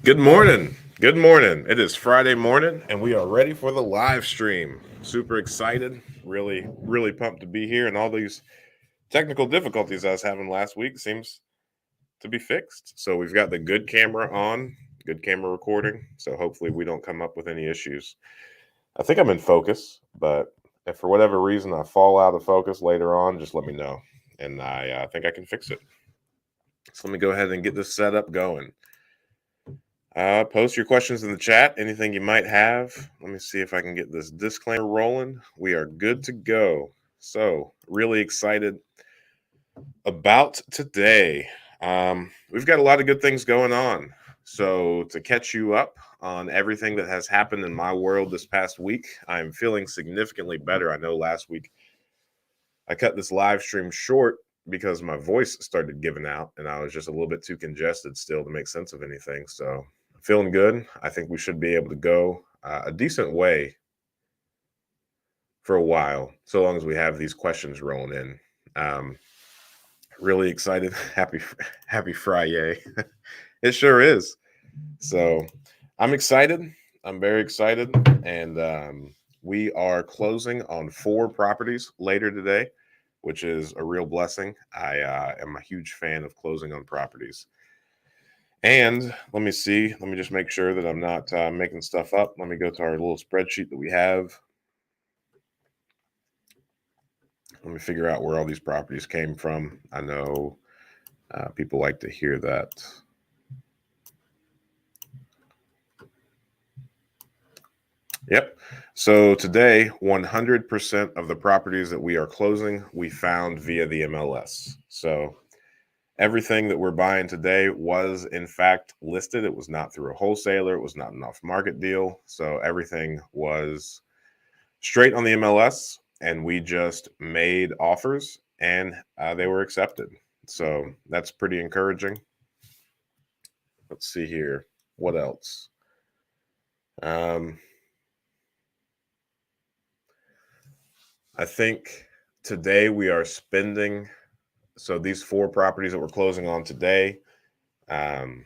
Good morning. Good morning. It is Friday morning and we are ready for the live stream. Super excited. Really pumped to be here. And all these technical difficulties I was having last week seems to be fixed. So we've got the good camera on, good camera recording. So hopefully we don't come up with any issues. I think I'm in focus, but if for whatever reason I fall out of focus later on, just let me know. And I think I can fix it. So let me go ahead and get this setup going. Post your questions in the chat, anything you might have. Let me see if I can get this disclaimer rolling. We are good to go. So, really excited about today. We've got a lot of good things going on. So, to catch you up on everything that has happened in my world this past week, I'm feeling significantly better. I know last week I cut this live stream short because my voice started giving out and I was just a little bit too congested still to make sense of anything. So, feeling good. I think we should be able to go a decent way for a while, so long as we have these questions rolling in. Really excited. Happy Friday. It sure is. So I'm excited. I'm very excited. And we are closing on 4 properties later today, which is a real blessing. I am a huge fan of closing on properties. And let me see. Let me just make sure that I'm not making stuff up. Let me go to our little spreadsheet that we have. Let me figure out where all these properties came from. I know people like to hear that. Yep. So today, 100% of the properties that we are closing, we found via the MLS. So everything that we're buying today was in fact listed. It was not through a wholesaler. It was not an off-market deal. So everything was straight on the MLS, and we just made offers and they were accepted. So that's pretty encouraging. Let's see here. What else? I think today we are spending, so these 4 properties that we're closing on today, the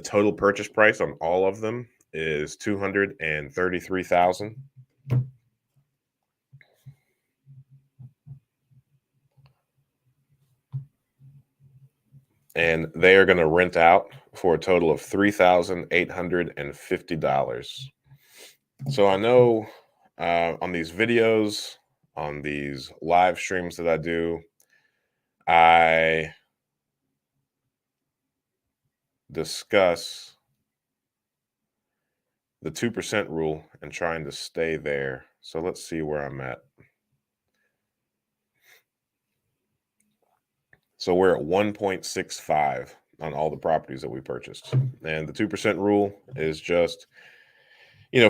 total purchase price on all of them is $233,000. And they are going to rent out for a total of $3,850. So I know on these videos, on these live streams that I do, I discuss the 2% rule and trying to stay there. So let's see where I'm at. So we're at 1.65 on all the properties that we purchased. And the 2% rule is just,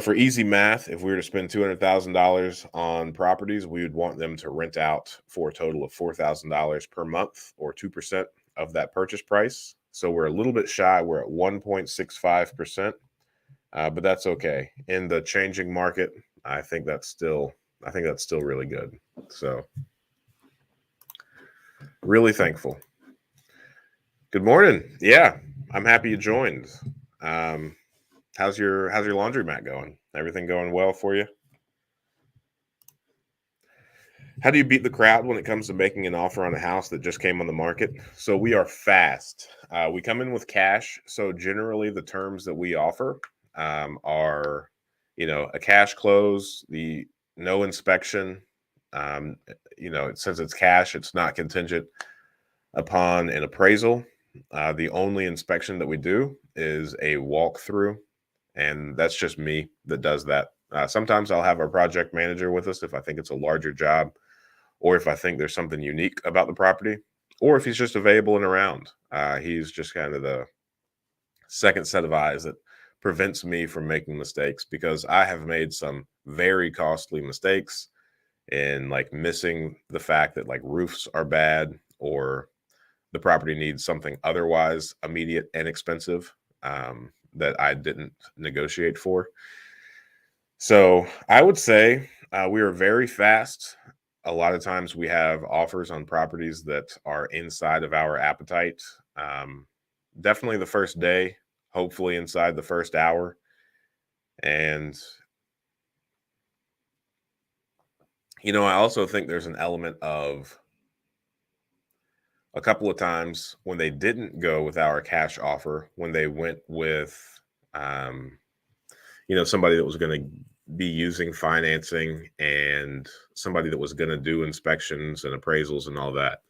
for easy math, if we were to spend $200,000 on properties, we would want them to rent out for a total of $4,000 per month, or 2% of that purchase price. So we're a little bit shy. We're at 1.65%, but that's okay. In the changing market, I think that's still really good. So really thankful. Good morning. Yeah, I'm happy you joined. How's your laundromat going? Everything going well for you? How do you beat the crowd when it comes to making an offer on a house that just came on the market? So we are fast. We come in with cash. So generally, the terms that we offer are, a cash close, the no inspection. Since it's cash, it's not contingent upon an appraisal. The only inspection that we do is a walkthrough, and that's just me that does that. Sometimes I'll have our project manager with us if I think it's a larger job, or if I think there's something unique about the property, or if he's just available and around. He's just kind of the second set of eyes that prevents me from making mistakes, because I have made some very costly mistakes in like missing the fact that like roofs are bad, or the property needs something otherwise immediate and expensive that I didn't negotiate for. So I would say we are very fast. A lot of times we have offers on properties that are inside of our appetite. Definitely the first day, hopefully inside the first hour. And, I also think there's an element of a couple of times when they didn't go with our cash offer, when they went with, um, somebody that was going to be using financing and somebody that was going to do inspections and appraisals and all that.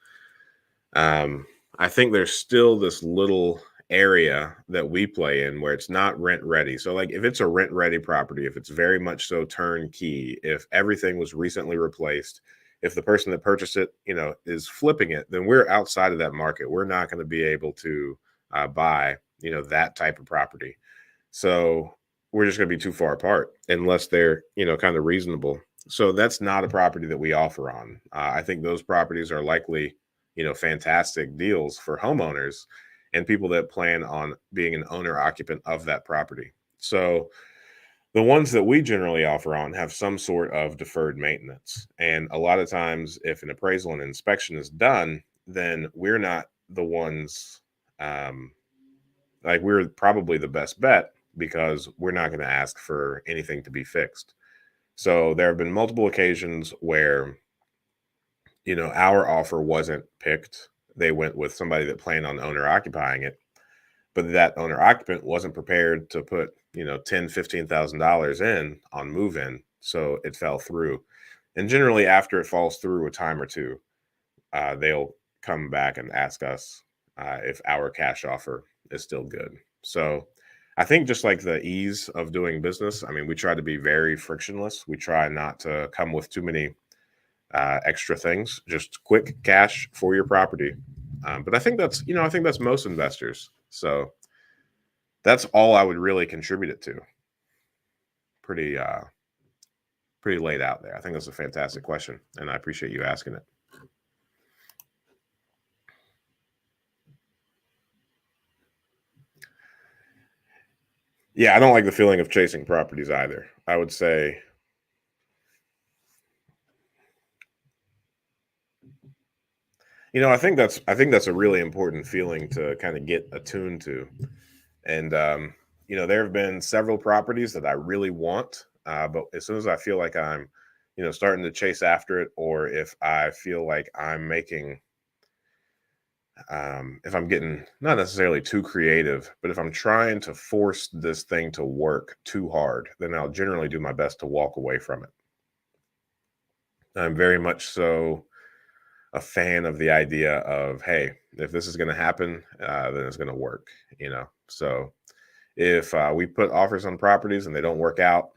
Um, I think there's still this little area that we play in where it's not rent ready. So, like, if it's a rent ready property, if it's very much so turnkey, if everything was recently replaced, if the person that purchased it, is flipping it, then we're outside of that market. We're not going to be able to buy, that type of property. So we're just going to be too far apart unless they're, kind of reasonable. So that's not a property that we offer on. I think those properties are likely, fantastic deals for homeowners and people that plan on being an owner occupant of that property. So the ones that we generally offer on have some sort of deferred maintenance. And a lot of times, if an appraisal and inspection is done, then we're not the ones, um, like, we're probably the best bet because we're not going to ask for anything to be fixed. So there have been multiple occasions where, our offer wasn't picked. They went with somebody that planned on owner occupying it, but that owner occupant wasn't prepared to put, $10,000, $15,000 in on move in. So it fell through. And generally, after it falls through a time or two, they'll come back and ask us if our cash offer is still good. So I think just like the ease of doing business, I mean, we try to be very frictionless. We try not to come with too many extra things, just quick cash for your property. But I think that's most investors. So that's all I would really contribute it to. Pretty, pretty laid out there. I think that's a fantastic question, and I appreciate you asking it. Yeah, I don't like the feeling of chasing properties either. I would say, I think that's a really important feeling to kind of get attuned to. And there have been several properties that I really want, but as soon as I feel like I'm, starting to chase after it, or if I feel like I'm making, if I'm getting not necessarily too creative, but if I'm trying to force this thing to work too hard, then I'll generally do my best to walk away from it. I'm very much so a fan of the idea of, hey, if this is going to happen, then it's going to work, So if we put offers on properties and they don't work out,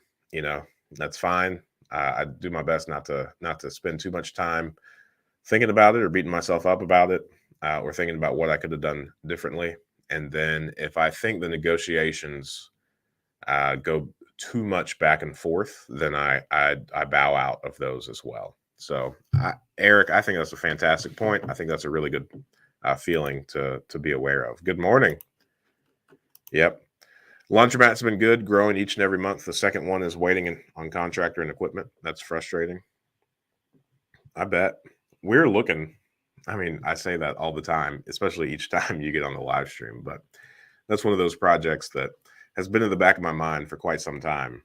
that's fine. I do my best not to spend too much time thinking about it or beating myself up about it, or thinking about what I could have done differently. And then if I think the negotiations go too much back and forth, then I bow out of those as well. So, Eric, I think that's a fantastic point. I think that's a really good feeling to be aware of. Good morning. Yep. Laundromat's been good, growing each and every month. The second one is waiting on contractor and equipment. That's frustrating. I bet. We're looking. I mean, I say that all the time, especially each time you get on the live stream, but that's one of those projects that has been in the back of my mind for quite some time.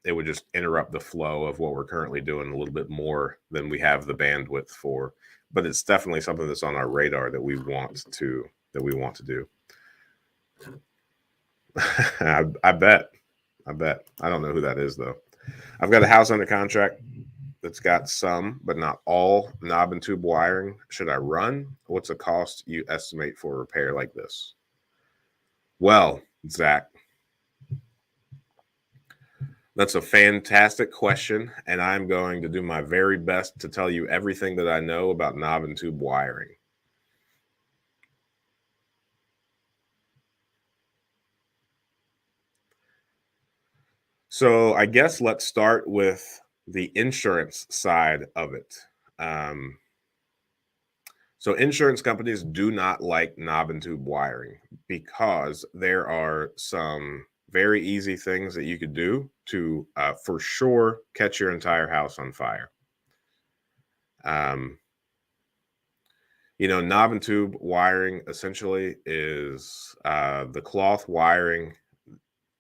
It would just interrupt the flow of what we're currently doing a little bit more than we have the bandwidth for. But it's definitely something that's on our radar that we want to do. I bet. I bet. I don't know who that is though. I've got a house under contract that's got some, but not all knob and tube wiring. Should I run? What's the cost you estimate for a repair like this? Well, Zach, that's a fantastic question, and I'm going to do my very best to tell you everything that I know about knob and tube wiring. So I guess let's start with the insurance side of it. Um, so insurance companies do not like knob and tube wiring because there are some very easy things that you could do to, for sure, catch your entire house on fire. Um, Knob and tube wiring essentially is the cloth wiring.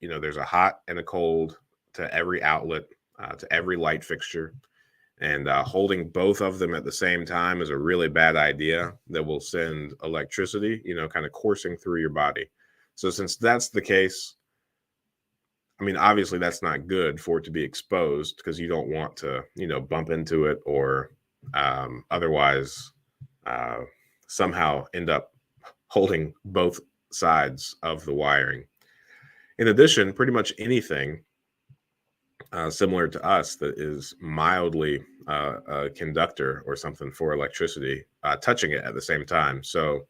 There's a hot and a cold to every outlet, to every light fixture. And holding both of them at the same time is a really bad idea that will send electricity, kind of coursing through your body. So, since that's the case, I mean, obviously, that's not good for it to be exposed because you don't want to, bump into it or otherwise uh, somehow end up holding both sides of the wiring. In addition, pretty much anything similar to us that is mildly a conductor or something for electricity, touching it at the same time. So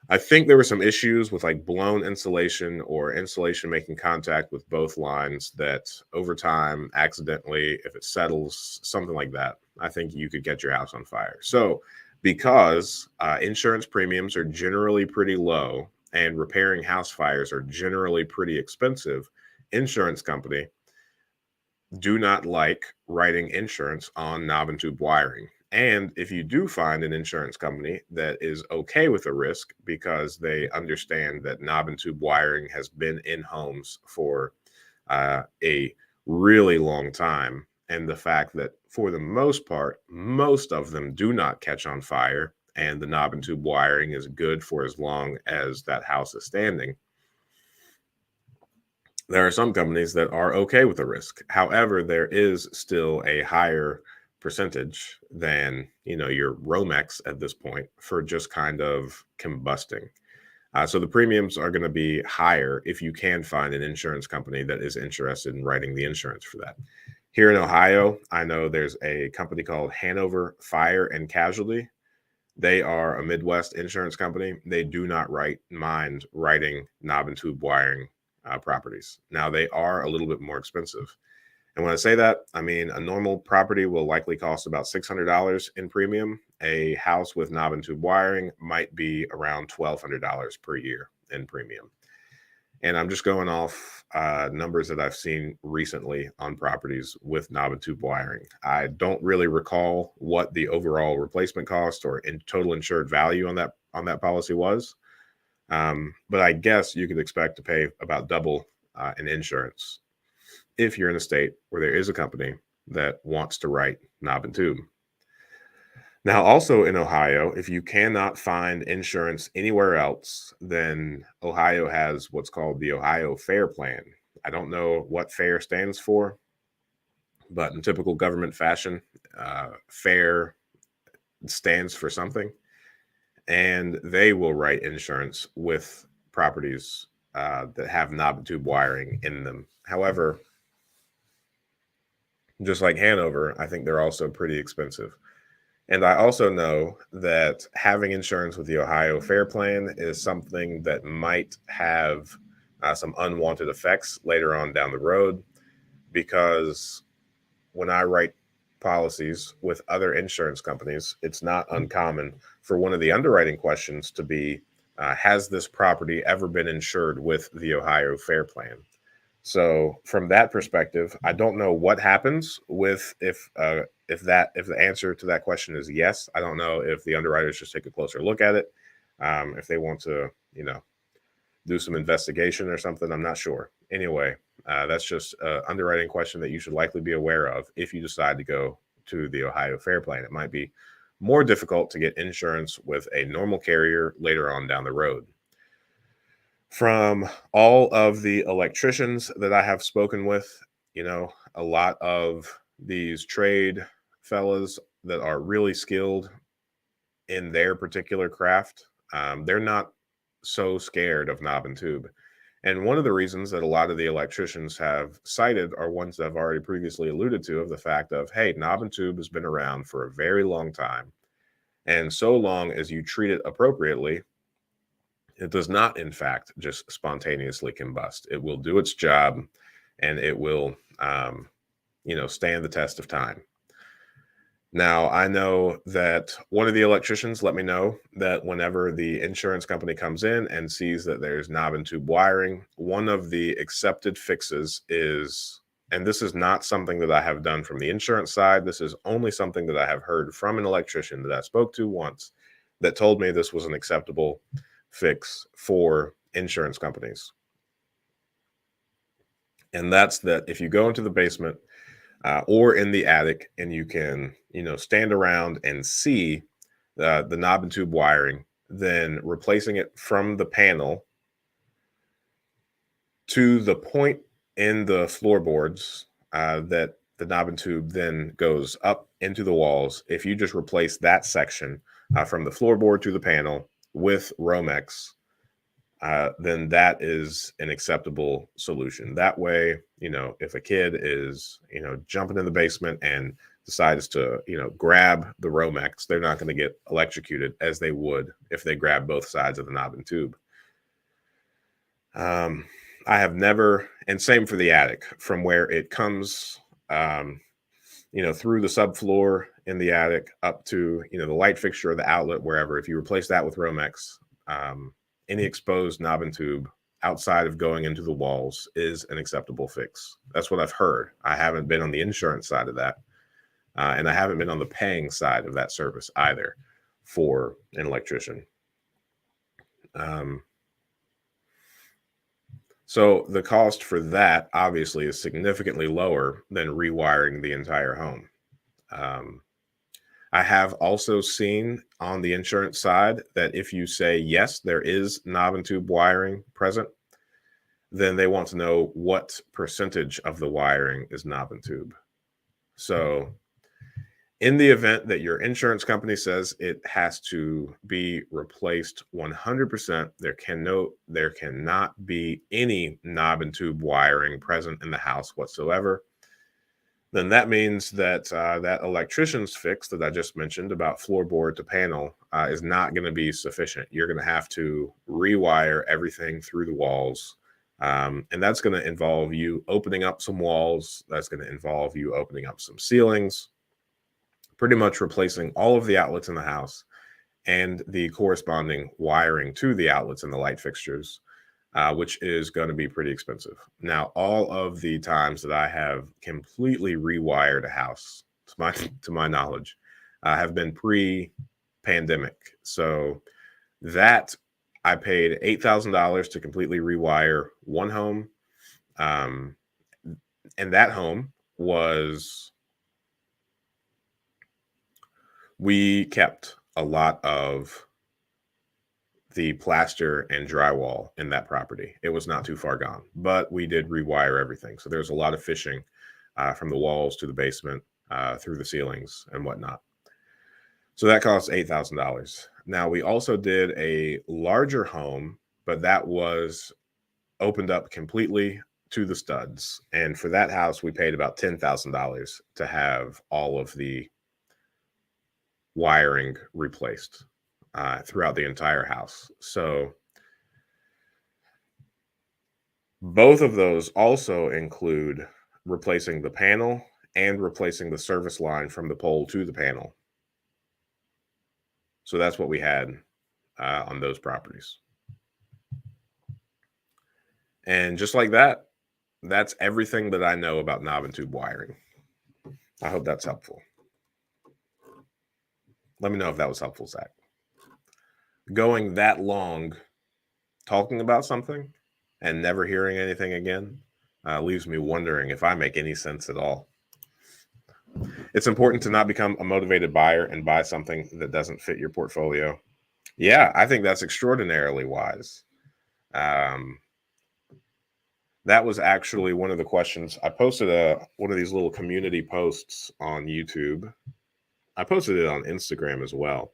I think there were some issues with like blown insulation or insulation making contact with both lines that over time, accidentally, if it settles, something like that, I think you could get your house on fire. So because insurance premiums are generally pretty low and repairing house fires are generally pretty expensive, insurance company do not like writing insurance on knob and tube wiring. And if you do find an insurance company that is okay with the risk because they understand that knob and tube wiring has been in homes for a really long time, and the fact that for the most part, most of them do not catch on fire, and the knob and tube wiring is good for as long as that house is standing, there are some companies that are okay with the risk. However, there is still a higher percentage than your Romex at this point for just kind of combusting. So the premiums are going to be higher if you can find an insurance company that is interested in writing the insurance for that. Here in Ohio, I know there's a company called Hanover Fire and Casualty. They are a Midwest insurance company. They do not mind writing knob and tube wiring properties. Now, they are a little bit more expensive. And when I say that, I mean a normal property will likely cost about $600 in premium. A house with knob and tube wiring might be around $1,200 per year in premium. And I'm just going off numbers that I've seen recently on properties with knob and tube wiring. I don't really recall what the overall replacement cost or in total insured value on that policy was. But I guess you could expect to pay about double in insurance if you're in a state where there is a company that wants to write knob and tube. Now, also in Ohio, if you cannot find insurance anywhere else, then Ohio has what's called the Ohio Fair Plan. I don't know what FAIR stands for, but in typical government fashion, FAIR stands for something, and they will write insurance with properties that have knob and tube wiring in them. However, just like Hanover, I think they're also pretty expensive. And I also know that having insurance with the Ohio Fair Plan is something that might have some unwanted effects later on down the road, because when I write policies with other insurance companies, it's not uncommon for one of the underwriting questions to be, has this property ever been insured with the Ohio Fair Plan? So from that perspective, I don't know what happens with if the answer to that question is yes. I don't know if the underwriters just take a closer look at it, if they want to, do some investigation or something. I'm not sure. Anyway, that's just an underwriting question that you should likely be aware of if you decide to go to the Ohio Fair Plan. It might be more difficult to get insurance with a normal carrier later on down the road. From all of the electricians that I have spoken with, a lot of these trade fellas that are really skilled in their particular craft, they're not so scared of knob and tube. And one of the reasons that a lot of the electricians have cited are ones that I've already previously alluded to, of the fact of, hey, knob and tube has been around for a very long time. And so long as you treat it appropriately, it does not, in fact, just spontaneously combust. It will do its job, and it will, stand the test of time. Now, I know that one of the electricians let me know that whenever the insurance company comes in and sees that there's knob and tube wiring, one of the accepted fixes is, and this is not something that I have done from the insurance side, this is only something that I have heard from an electrician that I spoke to once, that told me this was an acceptable fix for insurance companies. And that's that if you go into the basement or in the attic and you can, stand around and see the knob and tube wiring, then replacing it from the panel to the point in the floorboards that the knob and tube then goes up into the walls. If you just replace that section from the floorboard to the panel with Romex, then that is an acceptable solution. That way, if a kid is, jumping in the basement and decides to, grab the Romex, they're not going to get electrocuted as they would if they grab both sides of the knob and tube. I have never, and same for the attic, from where it comes, through the subfloor in the attic up to, the light fixture or the outlet, wherever. If you replace that with Romex, any exposed knob and tube outside of going into the walls is an acceptable fix. That's what I've heard. I haven't been on the insurance side of that. And I haven't been on the paying side of that service either for an electrician. So the cost for that obviously is significantly lower than rewiring the entire home. I have also seen on the insurance side that if you say, yes, there is knob and tube wiring present, then they want to know what percentage of the wiring is knob and tube. So in the event that your insurance company says it has to be replaced 100%, there cannot be any knob and tube wiring present in the house whatsoever. Then that means that that electrician's fix that I just mentioned about floorboard to panel is not going to be sufficient. You're going to have to rewire everything through the walls. And that's going to involve you opening up some walls. That's going to involve you opening up some ceilings, pretty much replacing all of the outlets in the house and the corresponding wiring to the outlets and the light fixtures. Which is going to be pretty expensive. Now, all of the times that I have completely rewired a house, to my knowledge, have been pre-pandemic. So that I paid $8,000 to completely rewire one home, and that home we kept a lot of the plaster and drywall in that property. It was not too far gone, but we did rewire everything. So there's a lot of fishing from the walls to the basement, through the ceilings and whatnot. So that cost $8,000. Now we also did a larger home, but that was opened up completely to the studs. And for that house, we paid about $10,000 to have all of the wiring replaced throughout the entire house. So both of those also include replacing the panel and replacing the service line from the pole to the panel. So that's what we had on those properties. And just like that, that's everything that I know about knob and tube wiring. I hope that's helpful. Let me know if that was helpful, Zach. Going that long talking about something and never hearing anything again leaves me wondering if I make any sense at all. It's important to not become a motivated buyer and buy something that doesn't fit your portfolio. Yeah, I think that's extraordinarily wise. That was actually one of the questions. I posted one of these little community posts on YouTube. I posted it on Instagram as well.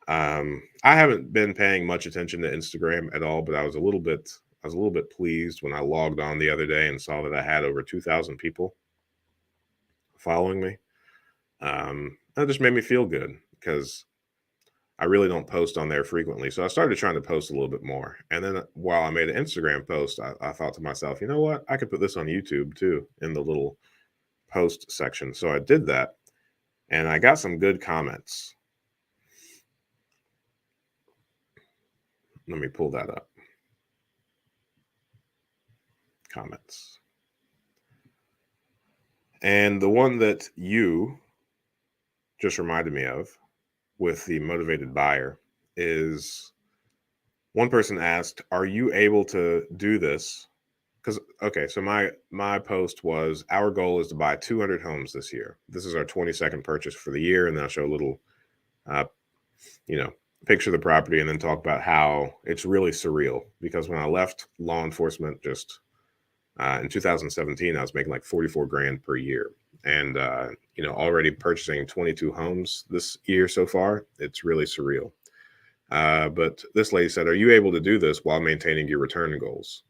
I haven't been paying much attention to Instagram at all, but I was a little bit pleased when I logged on the other day and saw that I had over 2,000 people following me. That just made me feel good because I really don't post on there frequently. So I started trying to post a little bit more. And then while I made an Instagram post, I thought to myself, you know what? I could put this on YouTube too in the little post section. So I did that and I got some good comments. Let me pull that up. Comments. And the one that you just reminded me of with the motivated buyer is one person asked, "Are you able to do this?" Because okay, so my post was our goal is to buy 200 homes this year. This is our 22nd purchase for the year, and then I'll show a little, uh, you know, picture of the property, and then talk about how it's really surreal. Because when I left law enforcement just in 2017, I was making like 44 grand per year, and already purchasing 22 homes this year so far. It's really surreal. But this lady said, "Are you able to do this while maintaining your return goals?"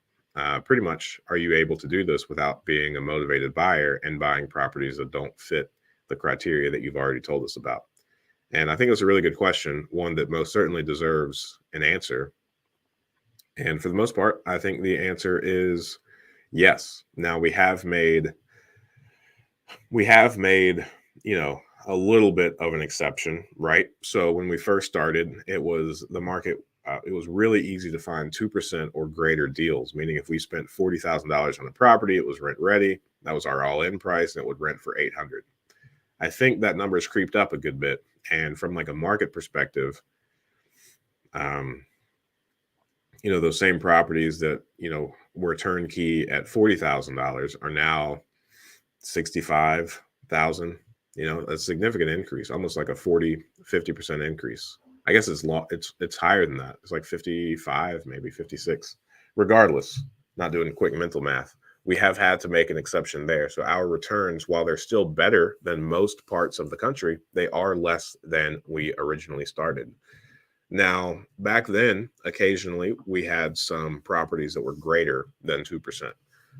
Pretty much, are you able to do this without being a motivated buyer and buying properties that don't fit the criteria that you've already told us about? And I think it's a really good question, one that most certainly deserves an answer. And for the most part, I think the answer is yes. Now we have made, a little bit of an exception, right? So when we first started, it was the market. It was really easy to find 2% or greater deals, meaning if we spent $40,000 on a property, it was rent ready. That was our all-in price, and it would rent for 800. I think that number has creeped up a good bit, and from like a market perspective, um, those same properties that were turnkey at $40,000 are now 65,000. A significant increase, almost like a 40-50% increase. I guess it's higher than that. It's like 55, maybe 56. Regardless, not doing quick mental math, we have had to make an exception there. So our returns, while they're still better than most parts of the country, they are less than we originally started. Now, back then, occasionally we had some properties that were greater than 2%.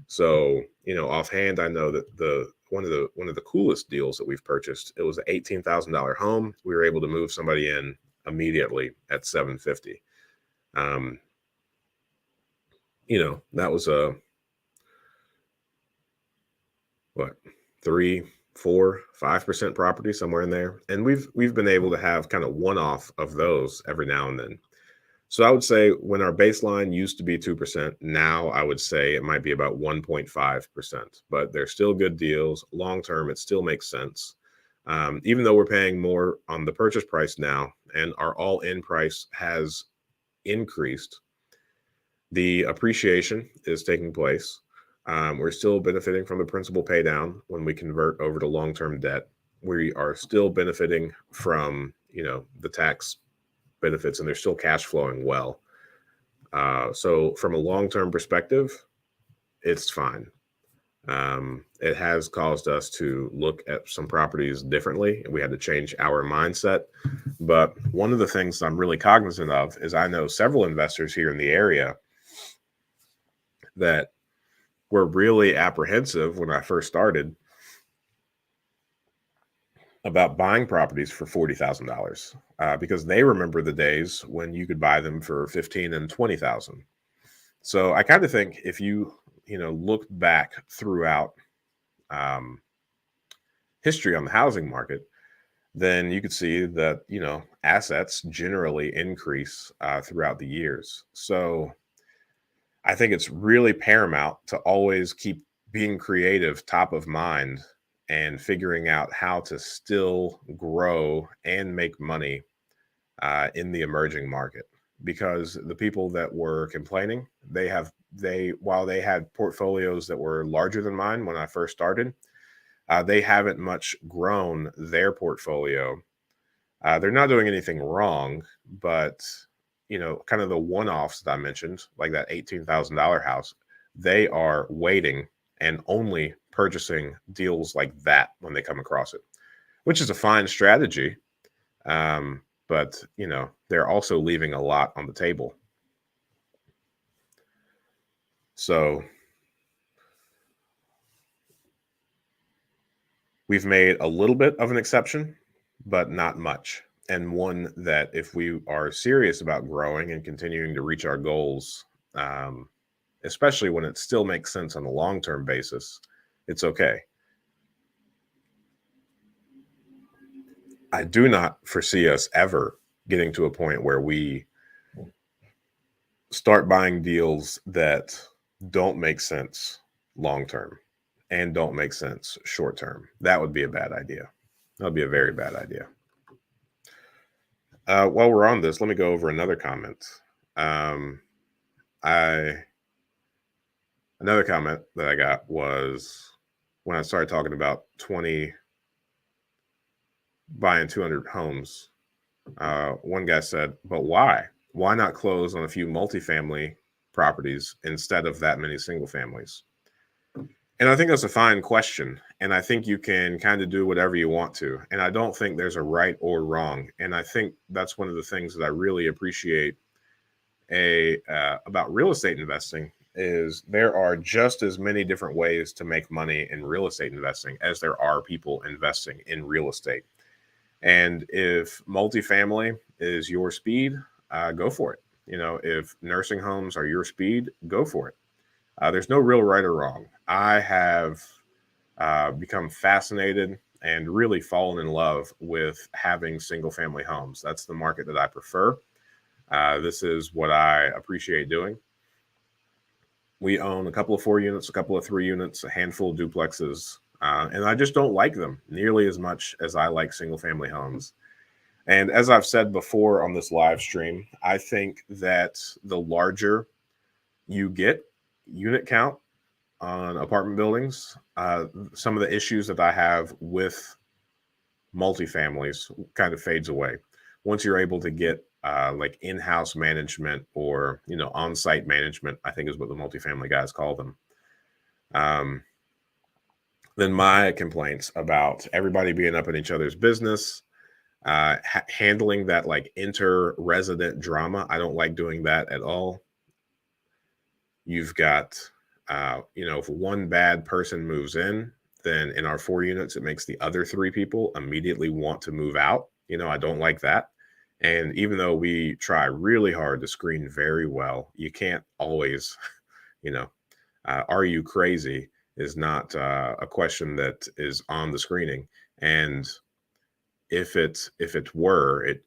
So, offhand, I know that the one of the coolest deals that we've purchased, it was an $18,000 home. We were able to move somebody in immediately at 750. Um, that was a what, 3, 4, 5% property, somewhere in there. And we've been able to have kind of one-off of those every now and then. So I would say when our baseline used to be 2%, now I would say it might be about 1.5%, but they're still good deals. Long term, it still makes sense. Even though we're paying more on the purchase price now and our all-in price has increased, the appreciation is taking place. We're still benefiting from the principal pay down when we convert over to long-term debt. We are still benefiting from, the tax benefits, and they're still cash flowing well. So from a long-term perspective, it's fine. It has caused us to look at some properties differently, and we had to change our mindset. But one of the things I'm really cognizant of is I know several investors here in the area that were really apprehensive when I first started about buying properties for $40,000 because they remember the days when you could buy them for 15 and 20,000. So I kind of think if you look back throughout history on the housing market, then you could see that assets generally increase throughout the years. So I think it's really paramount to always keep being creative top of mind and figuring out how to still grow and make money in the emerging market. Because the people that were complaining, while they had portfolios that were larger than mine when I first started, they haven't much grown their portfolio. They're not doing anything wrong, but kind of the one-offs that I mentioned, like that $18,000 house, they are waiting and only purchasing deals like that when they come across it, which is a fine strategy. But they're also leaving a lot on the table. So we've made a little bit of an exception, but not much. And one that if we are serious about growing and continuing to reach our goals, especially when it still makes sense on a long-term basis, it's okay. I do not foresee us ever getting to a point where we start buying deals that don't make sense long-term and don't make sense short-term. That would be a bad idea. That would be a very bad idea. While we're on this, let me go over another comment. Um, I Another comment that I got was when I started talking about 20 buying 200 homes. One guy said, "But why? Why not close on a few multifamily properties instead of that many single families?" And I think that's a fine question. And I think you can kind of do whatever you want to. And I don't think there's a right or wrong. And I think that's one of the things that I really appreciate about real estate investing is there are just as many different ways to make money in real estate investing as there are people investing in real estate. And if multifamily is your speed, go for it. If nursing homes are your speed, go for it. There's no real right or wrong. I have become fascinated and really fallen in love with having single family homes. That's the market that I prefer. This is what I appreciate doing. We own a couple of 4 units, a couple of 3 units, a handful of duplexes, and I just don't like them nearly as much as I like single family homes. And as I've said before on this live stream, I think that the larger you get unit count on apartment buildings, some of the issues that I have with multifamilies kind of fades away. Once you're able to get like in-house management or on-site management, I think is what the multifamily guys call them. Then my complaints about everybody being up in each other's business, handling that like inter-resident drama, I don't like doing that at all. You've got, if one bad person moves in, then in our 4 units, it makes the other 3 people immediately want to move out. I don't like that. And even though we try really hard to screen very well, you can't always, are you crazy is not a question that is on the screening. And if it were, it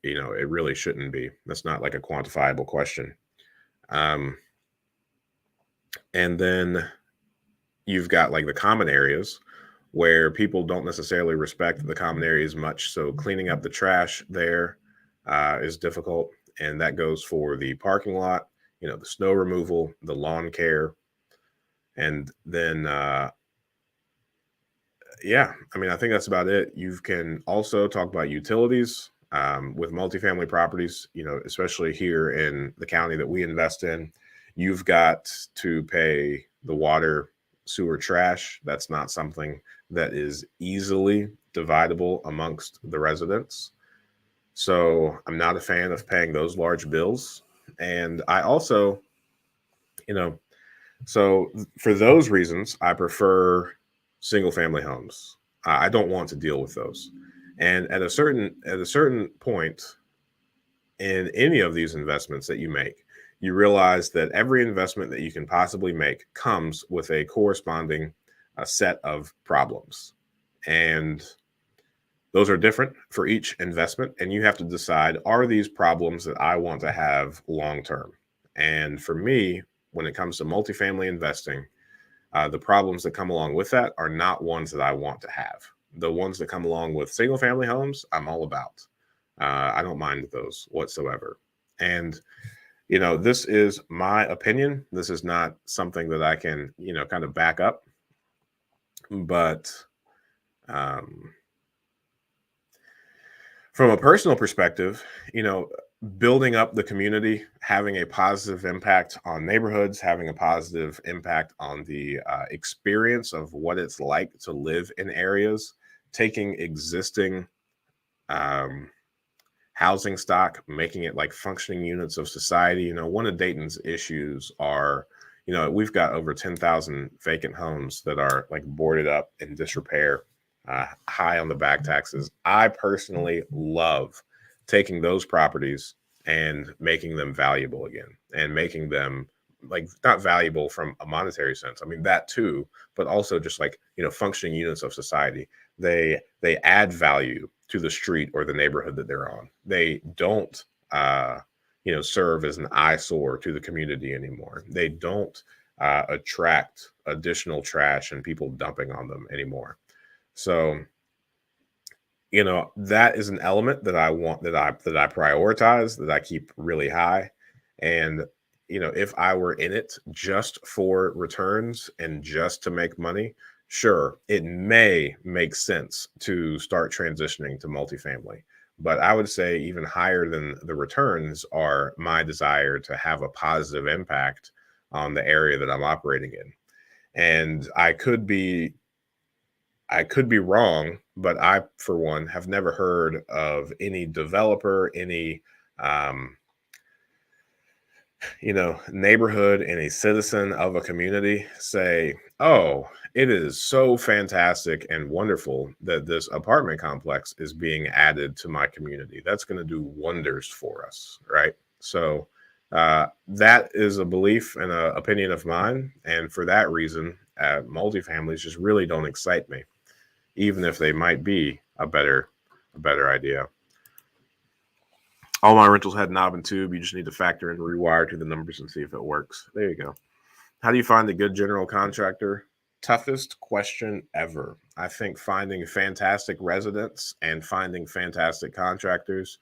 really shouldn't be. That's not like a quantifiable question. And then you've got like the common areas where people don't necessarily respect the common areas much. So cleaning up the trash there is difficult. And that goes for the parking lot, the snow removal, the lawn care. And then, I think that's about it. You can also talk about utilities with multifamily properties, especially here in the county that we invest in. You've got to pay the water, sewer, trash. That's not something that is easily dividable amongst the residents. So I'm not a fan of paying those large bills. And I also, so for those reasons, I prefer single family homes. I don't want to deal with those. And at a certain point in any of these investments that you make, you realize that every investment that you can possibly make comes with a corresponding set of problems. And those are different for each investment. And you have to decide, are these problems that I want to have long term? And for me, when it comes to multifamily investing, the problems that come along with that are not ones that I want to have. The ones that come along with single family homes, I'm all about. I don't mind those whatsoever. And, this is my opinion. This is not something that I can, kind of back up. But from a personal perspective, building up the community, having a positive impact on neighborhoods, having a positive impact on the experience of what it's like to live in areas, taking existing housing stock, making it like functioning units of society. One of Dayton's issues are, we've got over 10,000 vacant homes that are like boarded up in disrepair, high on the back taxes. I personally love taking those properties and making them valuable again, and making them like not valuable from a monetary sense. I mean, that too, but also just like, functioning units of society. They add value to the street or the neighborhood that they're on. They don't, serve as an eyesore to the community anymore. They don't attract additional trash and people dumping on them anymore. So that is an element that I want, that I prioritize, that I keep really high. And if I were in it just for returns and just to make money, sure, it may make sense to start transitioning to multifamily. But I would say even higher than the returns are my desire to have a positive impact on the area that I'm operating in. And I could be wrong, but I, for one, have never heard of any developer, any um, neighborhood, any citizen of a community say, "Oh, it is so fantastic and wonderful that this apartment complex is being added to my community. That's going to do wonders for us," right? So that is a belief and an opinion of mine, and for that reason, multifamilies just really don't excite me, even if they might be a better idea. All my rentals had knob and tube. You just need to factor in rewire to the numbers and see if it works. There you go. How do you find a good general contractor? Toughest question ever. I think finding fantastic residents and finding fantastic contractors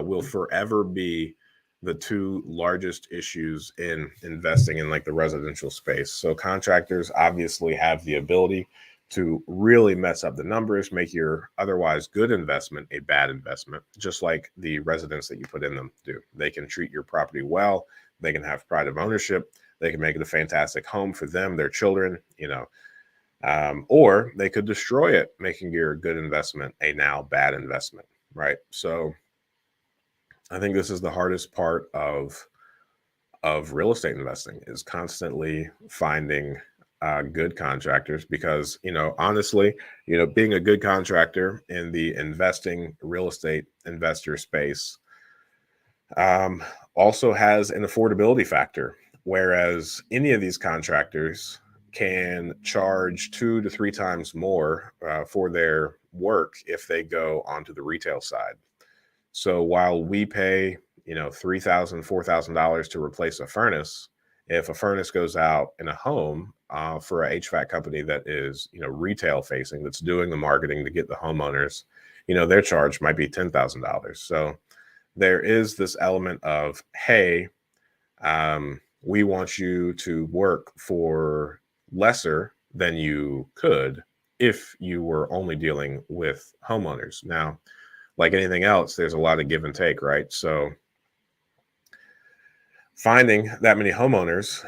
will forever be the two largest issues in investing in like the residential space. So contractors obviously have the ability to really mess up the numbers, make your otherwise good investment a bad investment, just like the residents that you put in them do. They can treat your property well, they can have pride of ownership, they can make it a fantastic home for them, their children, or they could destroy it, making your good investment a now bad investment, right? So I think this is the hardest part of real estate investing, is constantly finding good contractors, because honestly, being a good contractor in the investing real estate investor space um, also has an affordability factor, whereas any of these contractors can charge 2 to 3 times more for their work if they go onto the retail side. So while we pay, $3,000, $4,000 to replace a furnace, if a furnace goes out in a home for a HVAC company that is, retail facing, that's doing the marketing to get the homeowners, their charge might be $10,000. So there is this element of, hey, we want you to work for lesser than you could if you were only dealing with homeowners. Now, like anything else, there's a lot of give and take, right? So finding that many homeowners,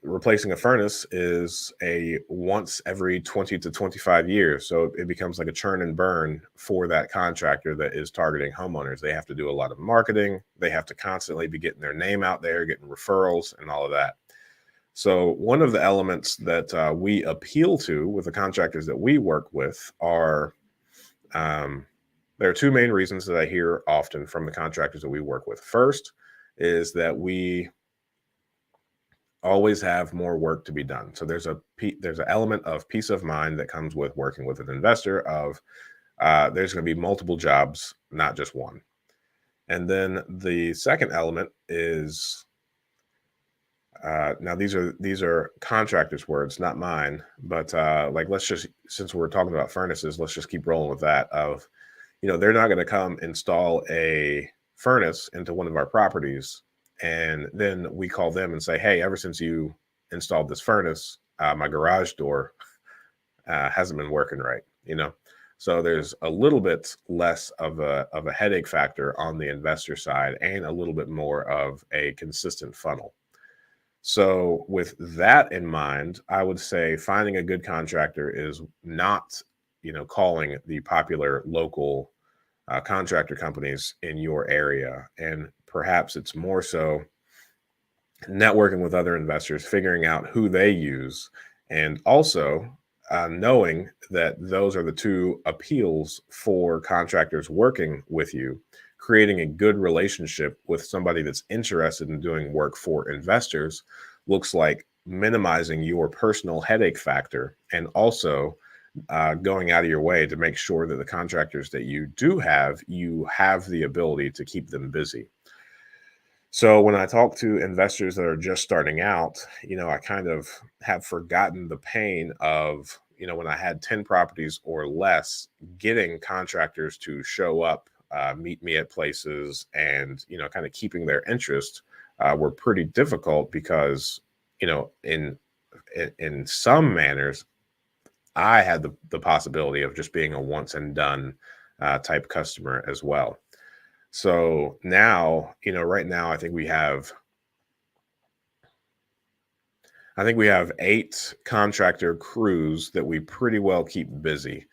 replacing a furnace is a once every 20 to 25 years. So it becomes like a churn and burn for that contractor that is targeting homeowners. They have to do a lot of marketing. They have to constantly be getting their name out there, getting referrals and all of that. So one of the elements that we appeal to with the contractors that we work with are, there are two main reasons that I hear often from the contractors that we work with. First is that we always have more work to be done. So there's an element of peace of mind that comes with working with an investor of there's going to be multiple jobs, not just one. And then the second element is, now these are contractors' words, not mine, but like, let's just, since we're talking about furnaces, let's just keep rolling with that. Of they're not going to come install a furnace into one of our properties, and then we call them and say, "Hey, ever since you installed this furnace, my garage door hasn't been working right." So there's a little bit less of a headache factor on the investor side, and a little bit more of a consistent funnel. So with that in mind, I would say finding a good contractor is not, calling the popular local contractor companies in your area. And perhaps it's more so networking with other investors, figuring out who they use, and also knowing that those are the two appeals for contractors working with you. Creating a good relationship with somebody that's interested in doing work for investors looks like minimizing your personal headache factor, and also going out of your way to make sure that the contractors that you have the ability to keep them busy. So when I talk to investors that are just starting out, I kind of have forgotten the pain of, when I had 10 properties or less, getting contractors to show up, meet me at places, and kind of keeping their interest were pretty difficult because in some manners, I had the possibility of just being a once and done type customer as well. So now, right now, I think we have 8 contractor crews that we pretty well keep busy.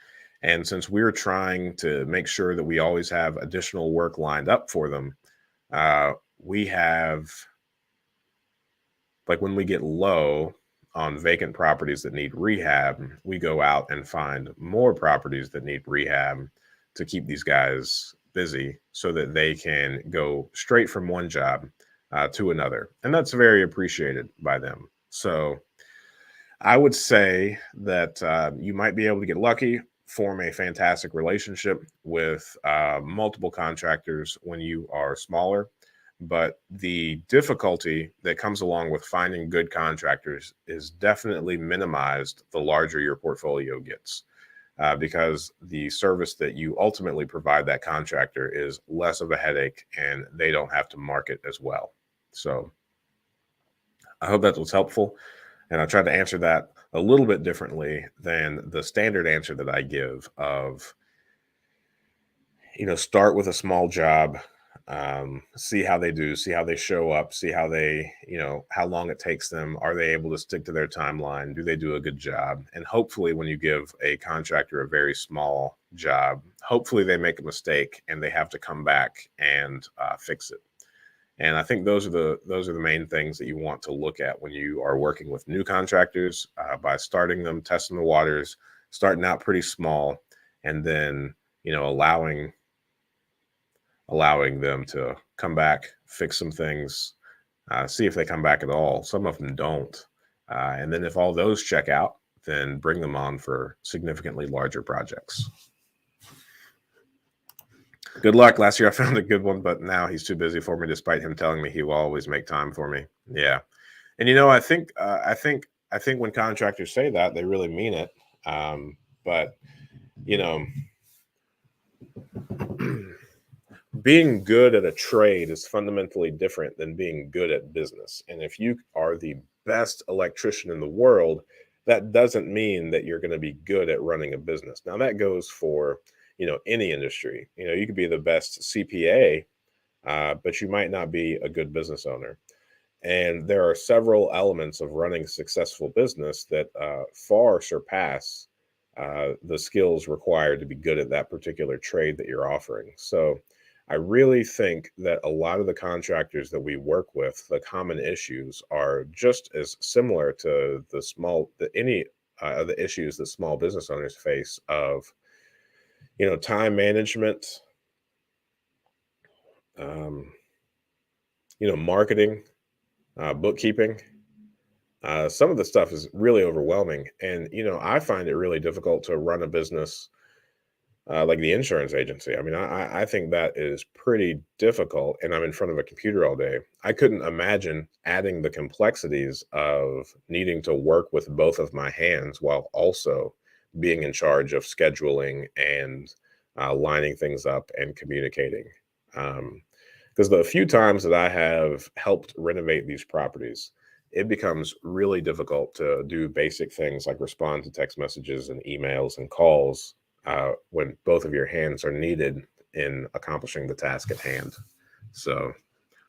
And since we're trying to make sure that we always have additional work lined up for them, we have, like, when we get low on vacant properties that need rehab, we go out and find more properties that need rehab to keep these guys busy so that they can go straight from one job to another. And that's very appreciated by them. So I would say that you might be able to get lucky, form a fantastic relationship with multiple contractors when you are smaller. But the difficulty that comes along with finding good contractors is definitely minimized the larger your portfolio gets, because the service that you ultimately provide that contractor is less of a headache and they don't have to market as well. So I hope that was helpful. And I tried to answer that a little bit differently than the standard answer that I give of, start with a small job, see how they do, see how they show up, see how they, how long it takes them. Are they able to stick to their timeline? Do they do a good job? And hopefully when you give a contractor a very small job, hopefully they make a mistake and they have to come back and fix it. And I think those are the main things that you want to look at when you are working with new contractors, by starting them, testing the waters, starting out pretty small, and then allowing them to come back, fix some things, see if they come back at all. Some of them don't, and then if all those check out, then bring them on for significantly larger projects. Good luck. Last year I found a good one, but now he's too busy for me, despite him telling me he will always make time for me. Yeah. And I think when contractors say that, they really mean it. But being good at a trade is fundamentally different than being good at business. And if you are the best electrician in the world, that doesn't mean that you're going to be good at running a business. Now that goes for, any industry. You could be the best CPA, but you might not be a good business owner. And there are several elements of running a successful business that far surpass the skills required to be good at that particular trade that you're offering. So I really think that a lot of the contractors that we work with, the common issues are just as similar to any of the issues that small business owners face of, time management, um, marketing, bookkeeping. Some of the stuff is really overwhelming. And, I find it really difficult to run a business like the insurance agency. I mean, I think that is pretty difficult, and I'm in front of a computer all day. I couldn't imagine adding the complexities of needing to work with both of my hands while also being in charge of scheduling and lining things up and communicating. Because the few times that I have helped renovate these properties, it becomes really difficult to do basic things like respond to text messages and emails and calls when both of your hands are needed in accomplishing the task at hand. So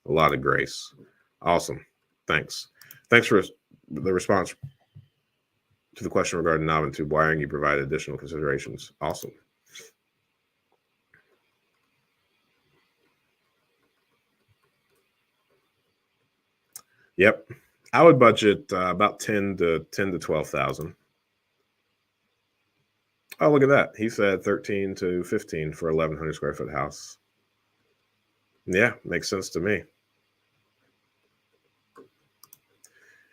a lot of grace. Awesome. Thanks. Thanks for the response to the question regarding knob and tube wiring. You provided additional considerations. Awesome. Yep. I would budget about 10 to 12,000. Oh, look at that. He said 13 to 15 for 1,100 square foot house. Yeah, makes sense to me.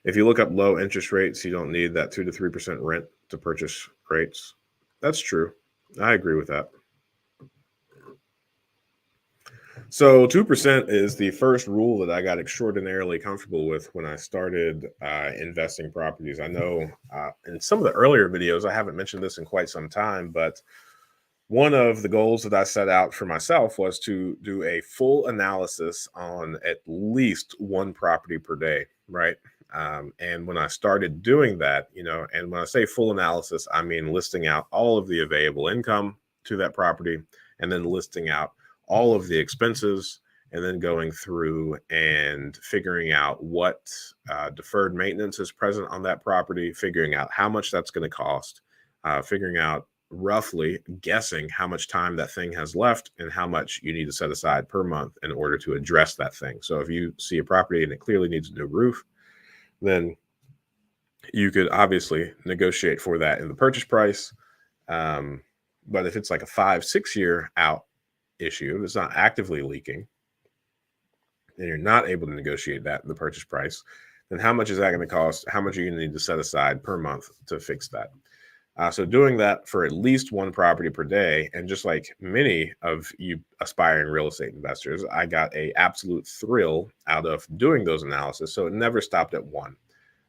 If you look up low interest rates, you don't need that 2 to 3% rent to purchase rates. That's true. I agree with that. So 2% is the first rule that I got extraordinarily comfortable with when I started investing properties. I know in some of the earlier videos, I haven't mentioned this in quite some time, but one of the goals that I set out for myself was to do a full analysis on at least one property per day, right? And when I started doing that, and when I say full analysis, I mean listing out all of the available income to that property and then listing out all of the expenses and then going through and figuring out what deferred maintenance is present on that property, figuring out how much that's going to cost, figuring out roughly guessing how much time that thing has left and how much you need to set aside per month in order to address that thing. So if you see a property and it clearly needs a new roof, then you could obviously negotiate for that in the purchase price. But if it's like a 5-6 year out issue, if it's not actively leaking and you're not able to negotiate that in the purchase price, then how much is that going to cost? How much are you going to need to set aside per month to fix that? So doing that for at least one property per day, and just like many of you aspiring real estate investors, I got a absolute thrill out of doing those analysis. So it never stopped at one.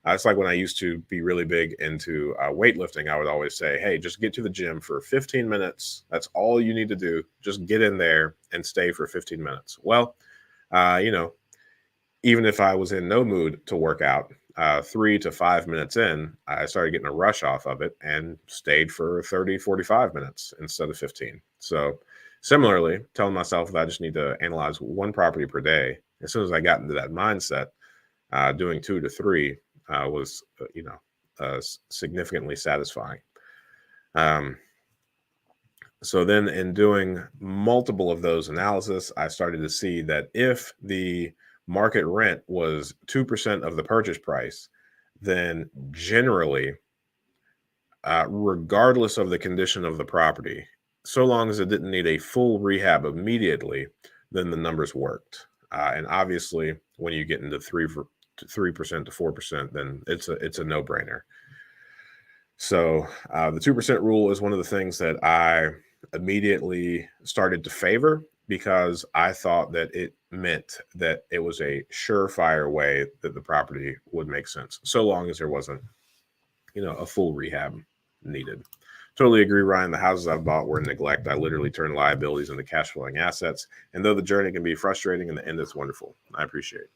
It's like when I used to be really big into weightlifting, I would always say, hey, just get to the gym for 15 minutes. That's all you need to do. Just get in there and stay for 15 minutes. Well, uh, you know, even if I was in no mood to work out, 3 to 5 minutes in, I started getting a rush off of it and stayed for 30, 45 minutes instead of 15. So similarly, telling myself that I just need to analyze one property per day. As soon as I got into that mindset, doing 2 to 3 was, significantly satisfying. Um, so then in doing multiple of those analysis, I started to see that if the market rent was 2% of the purchase price, then generally, regardless of the condition of the property, so long as it didn't need a full rehab immediately, then the numbers worked. And obviously, when you get into 3% to 4%, then it's a no-brainer. So the 2% rule is one of the things that I immediately started to favor because I thought that it meant that it was a surefire way that the property would make sense, so long as there wasn't, a full rehab needed. Totally agree, Ryan. The houses I've bought were in neglect. I literally turned liabilities into cash flowing assets. And though the journey can be frustrating, in the end, it's wonderful. I appreciate it.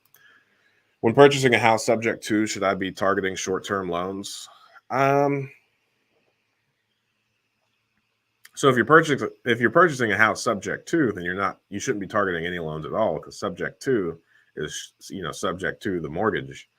When purchasing a house subject to, should I be targeting short-term loans? So if you're purchasing a house subject to, then you shouldn't be targeting any loans at all, because subject to is subject to the mortgage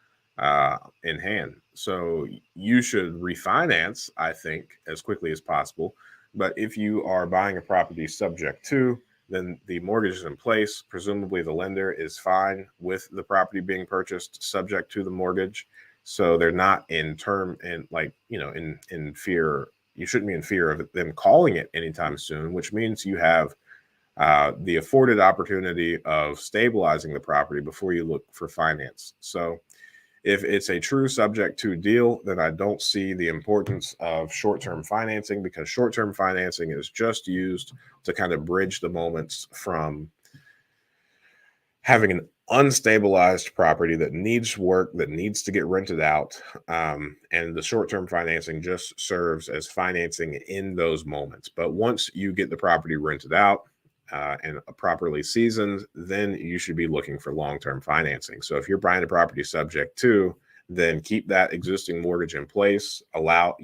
in hand. So you should refinance, I think, as quickly as possible. But if you are buying a property subject to, then the mortgage is in place. Presumably the lender is fine with the property being purchased subject to the mortgage. So they're not in fear. You shouldn't be in fear of them calling it anytime soon, which means you have the afforded opportunity of stabilizing the property before you look for finance. So if it's a true subject to deal, then I don't see the importance of short-term financing, because short-term financing is just used to kind of bridge the moments from having an unstabilized property that needs work, that needs to get rented out. And the short-term financing just serves as financing in those moments. But once you get the property rented out and properly seasoned, then you should be looking for long-term financing. So if you're buying a property subject to, then keep that existing mortgage in place. Allow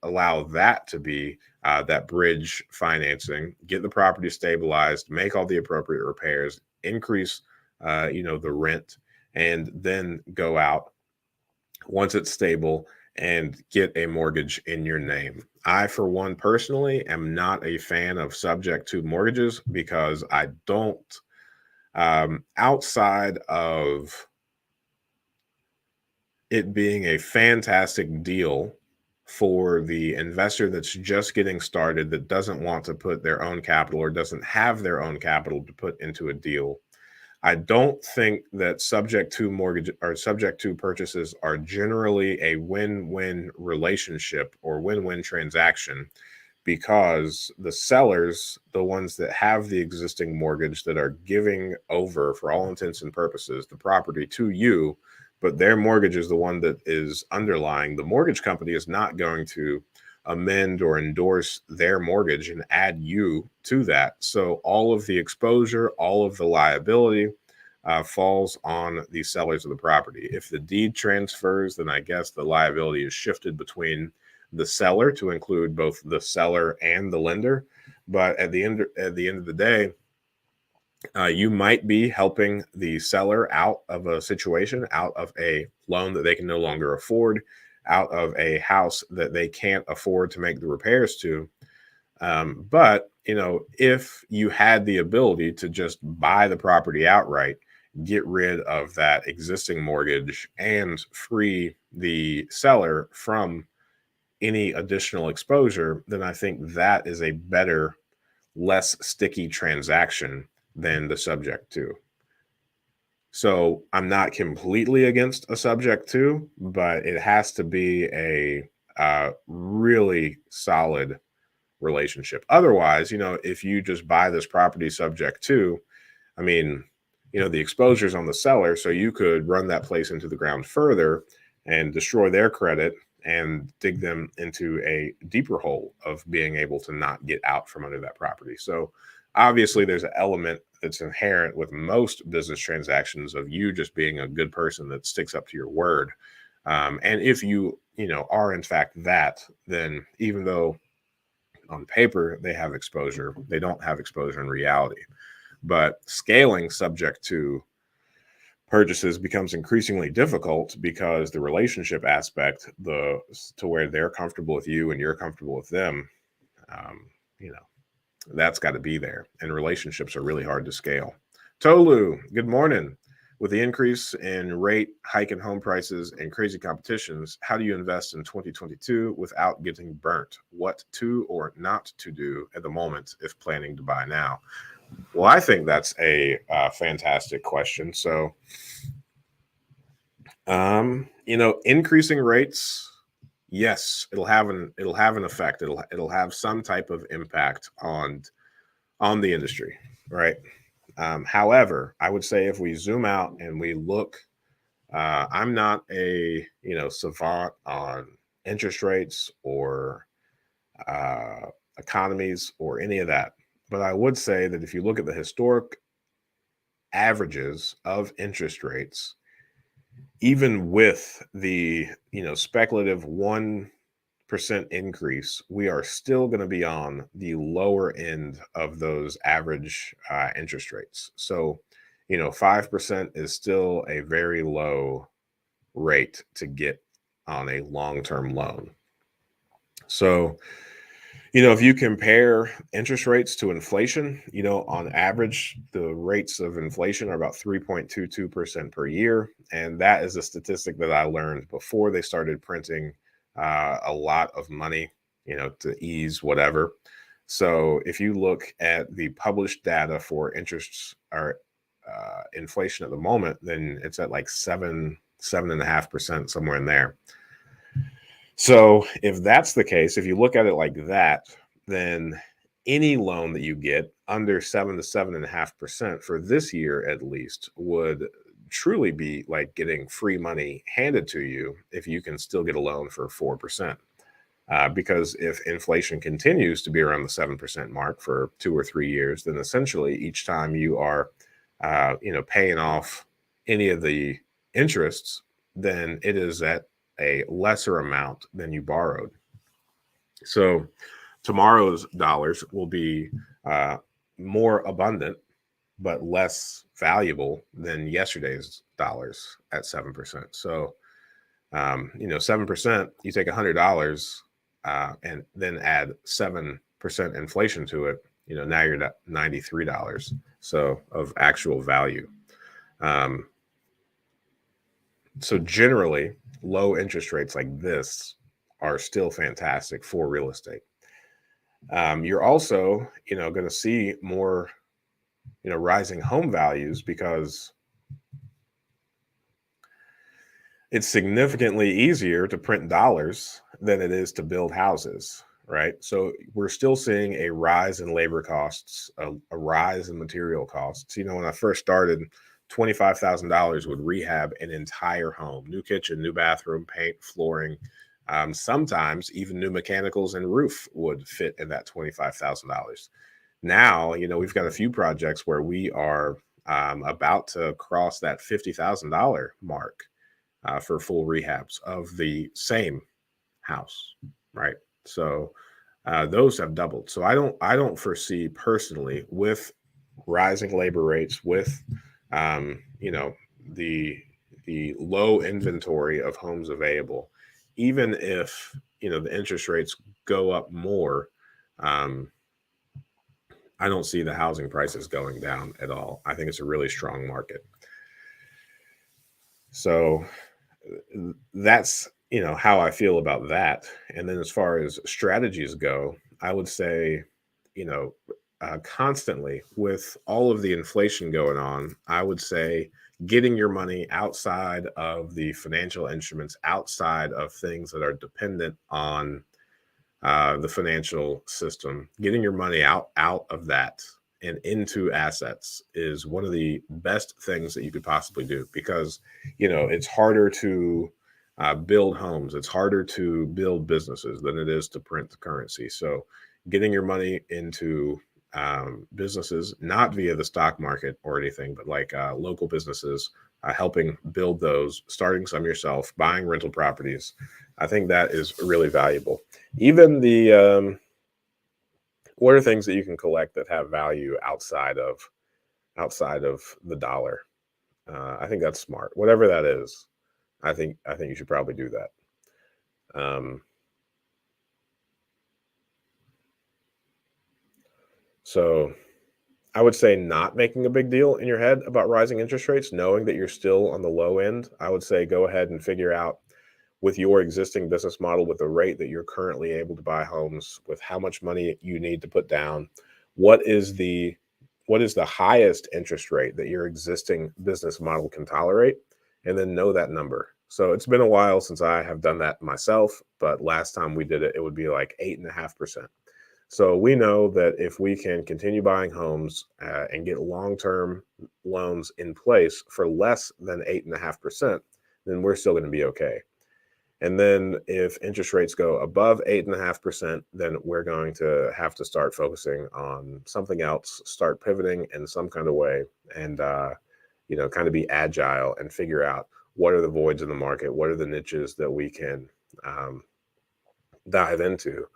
that to be that bridge financing. Get the property stabilized, make all the appropriate repairs, increase the rent, and then go out once it's stable and get a mortgage in your name. I, for one, personally am not a fan of subject to mortgages, because I don't, outside of it being a fantastic deal for the investor that's just getting started, that doesn't want to put their own capital or doesn't have their own capital to put into a deal, I don't think that subject to mortgage or subject to purchases are generally a win-win relationship or win-win transaction, because the sellers, the ones that have the existing mortgage that are giving over, for all intents and purposes, the property to you, but their mortgage is the one that is underlying, the mortgage company is not going to amend or endorse their mortgage and add you to that. So all of the exposure, all of the liability falls on the sellers of the property. If the deed transfers, then I guess the liability is shifted between the seller to include both the seller and the lender. But at the end of the day, you might be helping the seller out of a situation, out of a loan that they can no longer afford, out of a house that they can't afford to make the repairs to. But if you had the ability to just buy the property outright, get rid of that existing mortgage, and free the seller from any additional exposure, then I think that is a better, less sticky transaction than the subject to. So I'm not completely against a subject to, but it has to be a really solid relationship. Otherwise, if you just buy this property subject to, I mean, the exposure's on the seller, so you could run that place into the ground further and destroy their credit and dig them into a deeper hole of being able to not get out from under that property. So obviously there's an element that's inherent with most business transactions of you just being a good person that sticks up to your word. And if you are in fact that, then even though on paper they have exposure, they don't have exposure in reality. But scaling subject to purchases becomes increasingly difficult because the relationship aspect, to where they're comfortable with you and you're comfortable with them, um, you know, that's got to be there. And relationships are really hard to scale. Tolu, good morning. With the increase in rate, hike in home prices, and crazy competitions, how do you invest in 2022 without getting burnt? What to or not to do at the moment if planning to buy now? Well, I think that's a fantastic question. So, increasing rates, yes, it'll have an effect. It'll have some type of impact on the industry, right? However, I would say if we zoom out and we look, I'm not a savant on interest rates or economies or any of that, but I would say that if you look at the historic averages of interest rates, even with the speculative 1% increase, we are still going to be on the lower end of those average interest rates. So 5% is still a very low rate to get on a long-term loan. So if you compare interest rates to inflation, on average, the rates of inflation are about 3.22% per year. And that is a statistic that I learned before they started printing a lot of money, to ease whatever. So if you look at the published data for interest or inflation at the moment, then it's at like 7.5%, somewhere in there. So if that's the case, if you look at it like that, then any loan that you get under 7 to 7.5% for this year at least would truly be like getting free money handed to you if you can still get a loan for 4%. Because if inflation continues to be around the 7% mark for 2 or 3 years, then essentially each time you are, paying off any of the interests, then it is at a lesser amount than you borrowed. So tomorrow's dollars will be more abundant, but less valuable than yesterday's dollars at 7%. So, 7%, you take $100 and then add 7% inflation to it, now you're at $93. So of actual value. So generally, low interest rates like this are still fantastic for real estate. You're also, going to see more, rising home values because it's significantly easier to print dollars than it is to build houses. right? So we're still seeing a rise in labor costs, a rise in material costs. When I first started, $25,000 would rehab an entire home: new kitchen, new bathroom, paint, flooring. Sometimes even new mechanicals and roof would fit in that $25,000. Now, we've got a few projects where we are about to cross that $50,000 mark for full rehabs of the same house, right? So those have doubled. So I don't foresee personally, with rising labor rates, with um, you know the low inventory of homes available, even if the interest rates go up more. Um, I don't see the housing prices going down at all. I think it's a really strong market. So that's how I feel about that. And then as far as strategies go, I would say, you know, constantly with all of the inflation going on, I would say getting your money outside of the financial instruments, outside of things that are dependent on the financial system, getting your money out of that and into assets is one of the best things that you could possibly do, because it's harder to build homes, it's harder to build businesses than it is to print the currency. So getting your money into businesses, not via the stock market or anything, but like local businesses, helping build those, starting some yourself, buying rental properties, I think that is really valuable. Even the what are things that you can collect that have value outside of the dollar? I think that's smart. Whatever that is, I think you should probably do that. So I would say not making a big deal in your head about rising interest rates, knowing that you're still on the low end. I would say go ahead and figure out, with your existing business model, with the rate that you're currently able to buy homes, with how much money you need to put down, what is the highest interest rate that your existing business model can tolerate, and then know that number. So it's been a while since I have done that myself, but last time we did it, it would be like 8.5%. So we know that if we can continue buying homes and get long-term loans in place for less than 8.5%, then we're still going to be okay. And then if interest rates go above 8.5%, then we're going to have to start focusing on something else, start pivoting in some kind of way, and kind of be agile and figure out what are the voids in the market, what are the niches that we can um, dive into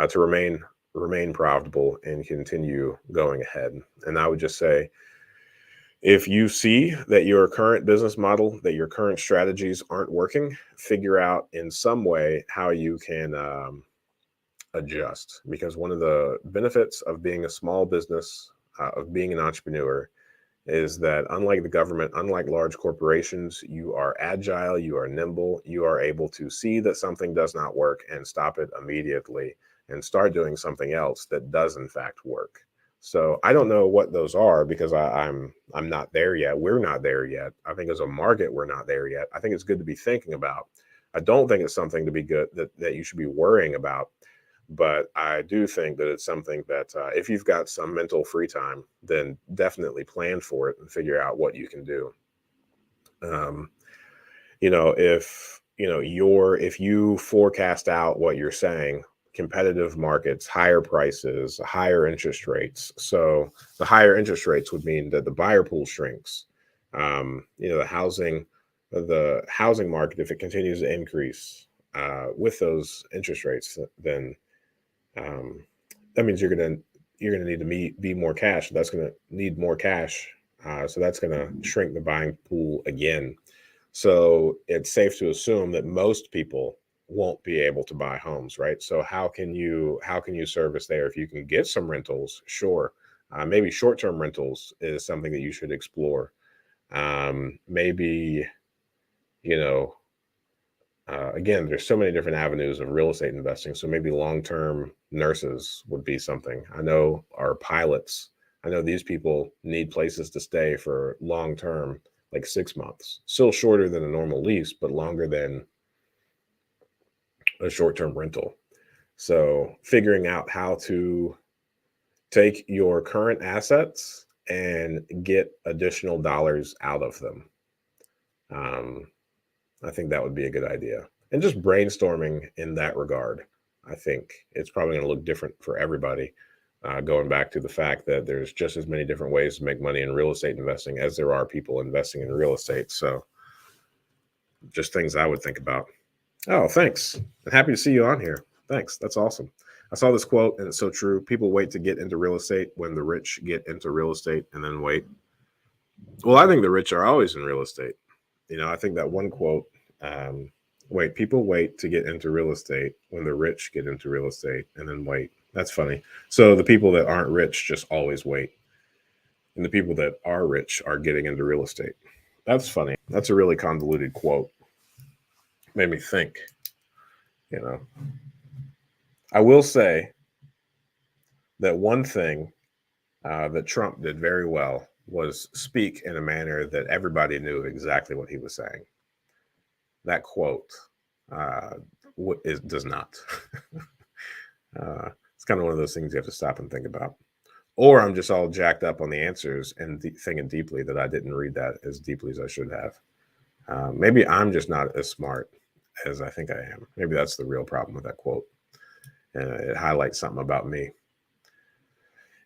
to remain profitable and continue going ahead. And I would just say, if you see that your current business model, that your current strategies aren't working, figure out in some way how you can adjust. Because one of the benefits of being a small business, of being an entrepreneur, is that unlike the government, unlike large corporations, you are agile, you are nimble, you are able to see that something does not work and stop it immediately and start doing something else that does in fact work. So I don't know what those are, because I'm not there yet. We're not there yet. I think as a market, we're not there yet. I think it's good to be thinking about. I don't think it's something to be good that you should be worrying about, but I do think that it's something that if you've got some mental free time, then definitely plan for it and figure out what you can do. Um, if you forecast out what you're saying, competitive markets, higher prices, higher interest rates. So the higher interest rates would mean that the buyer pool shrinks. The housing market, if it continues to increase with those interest rates, then um, that means you're gonna need to be more cash. That's gonna need more cash. So that's gonna shrink the buying pool again. So it's safe to assume that most people won't be able to buy homes, right? So how can you service there? If you can get some rentals, sure. Maybe short-term rentals is something that you should explore. Maybe you know again, there's so many different avenues of real estate investing. So maybe long-term nurses would be something. I know our pilots. I know these people need places to stay for long term, like 6 months. Still shorter than a normal lease, but longer than a short-term rental. So figuring out how to take your current assets and get additional dollars out of them. Um, I think that would be a good idea. And just brainstorming in that regard. I think it's probably going to look different for everybody. Going back to the fact that there's just as many different ways to make money in real estate investing as there are people investing in real estate. So, just things I would think about. Oh, thanks. And happy to see you on here. Thanks. That's awesome. I saw this quote and it's so true. People wait to get into real estate when the rich get into real estate and then wait. Well, I think the rich are always in real estate. I think that one quote, um, wait, people wait to get into real estate when the rich get into real estate and then wait. That's funny. So the people that aren't rich just always wait. And the people that are rich are getting into real estate. That's funny. That's a really convoluted quote. Made me think, you know. I will say that one thing that Trump did very well was speak in a manner that everybody knew exactly what he was saying. That quote does not. It's kind of one of those things you have to stop and think about. Or I'm just all jacked up on the answers and thinking deeply that I didn't read that as deeply as I should have. Maybe I'm just not as smart as I think I am. Maybe that's the real problem with that quote. And it highlights something about me.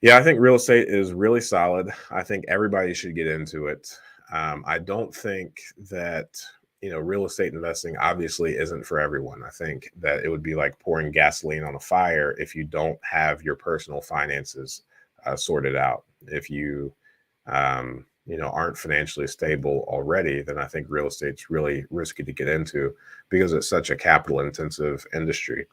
Yeah, I think real estate is really solid. I think everybody should get into it. I don't think that real estate investing obviously isn't for everyone. I think that it would be like pouring gasoline on a fire if you don't have your personal finances sorted out. If you aren't financially stable already, then I think real estate's really risky to get into because it's such a capital intensive industry.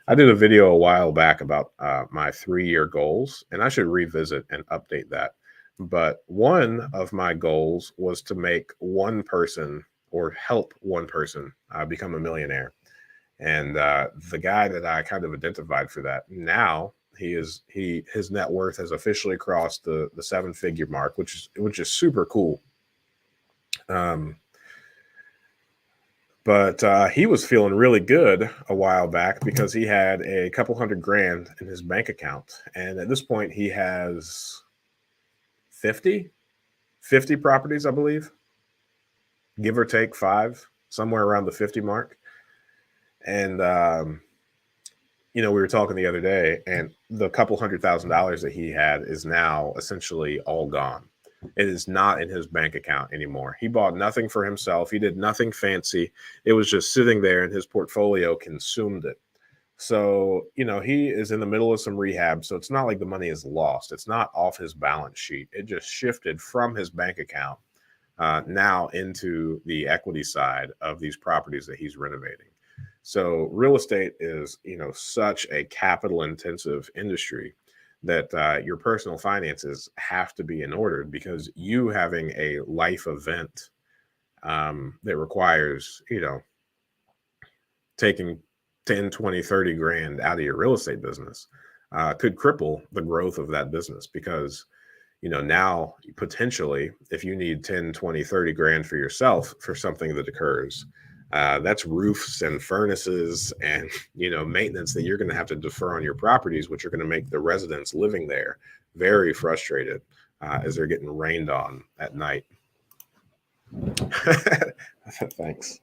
I did a video a while back about my 3-year goals, and I should revisit and update that. But one of my goals was to make one person or help one person become a millionaire. And the guy that I kind of identified for that now, his net worth has officially crossed the 7-figure mark, which is super cool. But he was feeling really good a while back because he had a couple $100,000 in his bank account. And at this point, he has 50 properties, I believe, give or take 5, somewhere around the 50 mark. And, we were talking the other day, and the couple $100,000 that he had is now essentially all gone. It is not in his bank account anymore. He bought nothing for himself. He did nothing fancy. It was just sitting there, and his portfolio consumed it. So, he is in the middle of some rehab. So it's not like the money is lost. It's not off his balance sheet. It just shifted from his bank account now into the equity side of these properties that he's renovating. So real estate is, such a capital intensive industry that your personal finances have to be in order because you having a life event that requires, taking 10, 20, 30 grand out of your real estate business could cripple the growth of that business because, now potentially if you need 10, 20, 30 grand for yourself for something that occurs, that's roofs and furnaces and maintenance that you're going to have to defer on your properties, which are going to make the residents living there very frustrated as they're getting rained on at night. Thanks.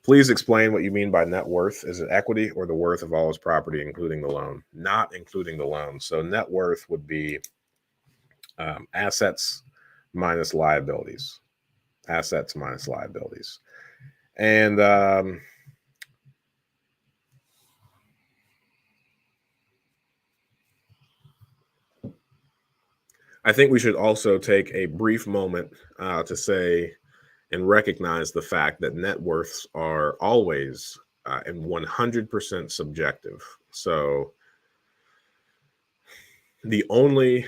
Please explain what you mean by net worth. Is it equity or the worth of all his property, including the loan? Not including the loan. So net worth would be assets minus liabilities. Assets minus liabilities. And I think we should also take a brief moment to say and recognize the fact that net worths are always and 100% subjective. So the only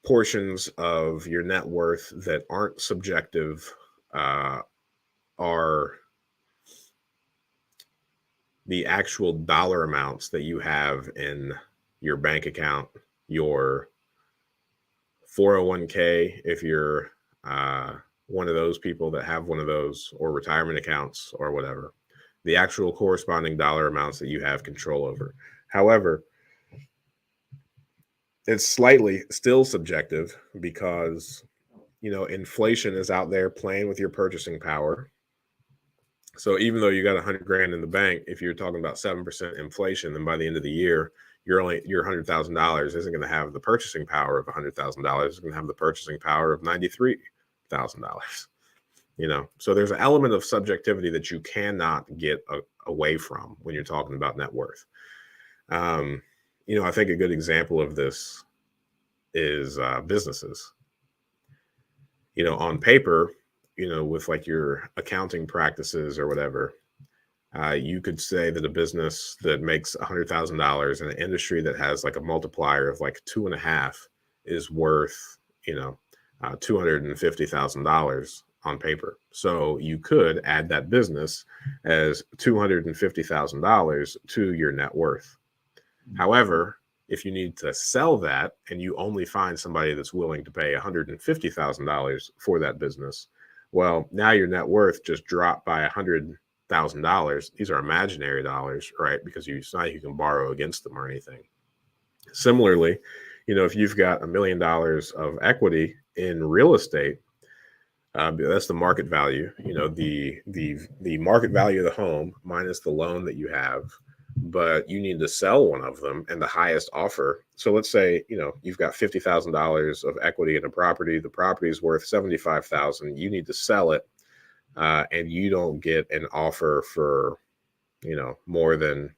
portions of your net worth that aren't subjective are the actual dollar amounts that you have in your bank account, your 401k, if you're one of those people that have one of those, or retirement accounts or whatever, the actual corresponding dollar amounts that you have control over. However, it's slightly still subjective because, inflation is out there playing with your purchasing power. So even though you got 100 grand in the bank, if you're talking about 7% inflation, then by the end of the year, your $100,000 isn't going to have the purchasing power of $100,000. It's going to have the purchasing power of $93,000. So there's an element of subjectivity that you cannot get away from when you're talking about net worth. I think a good example of this is businesses. On paper, with like your accounting practices or whatever, you could say that a business that makes $100,000 in an industry that has like a multiplier of like 2.5 is worth, $250,000 on paper. So you could add that business as $250,000 to your net worth. However, if you need to sell that and you only find somebody that's willing to pay $150,000 for that business, well, now your net worth just dropped by $100,000. These are imaginary dollars, right? Because it's not like you can borrow against them or anything. Similarly, if you've got $1 million of equity in real estate, that's the market value. The market value of the home minus the loan that you have, but you need to sell one of them and the highest offer. So let's say, you've got $50,000 of equity in a property. The property is worth $75,000. You need to sell it, and you don't get an offer for, more than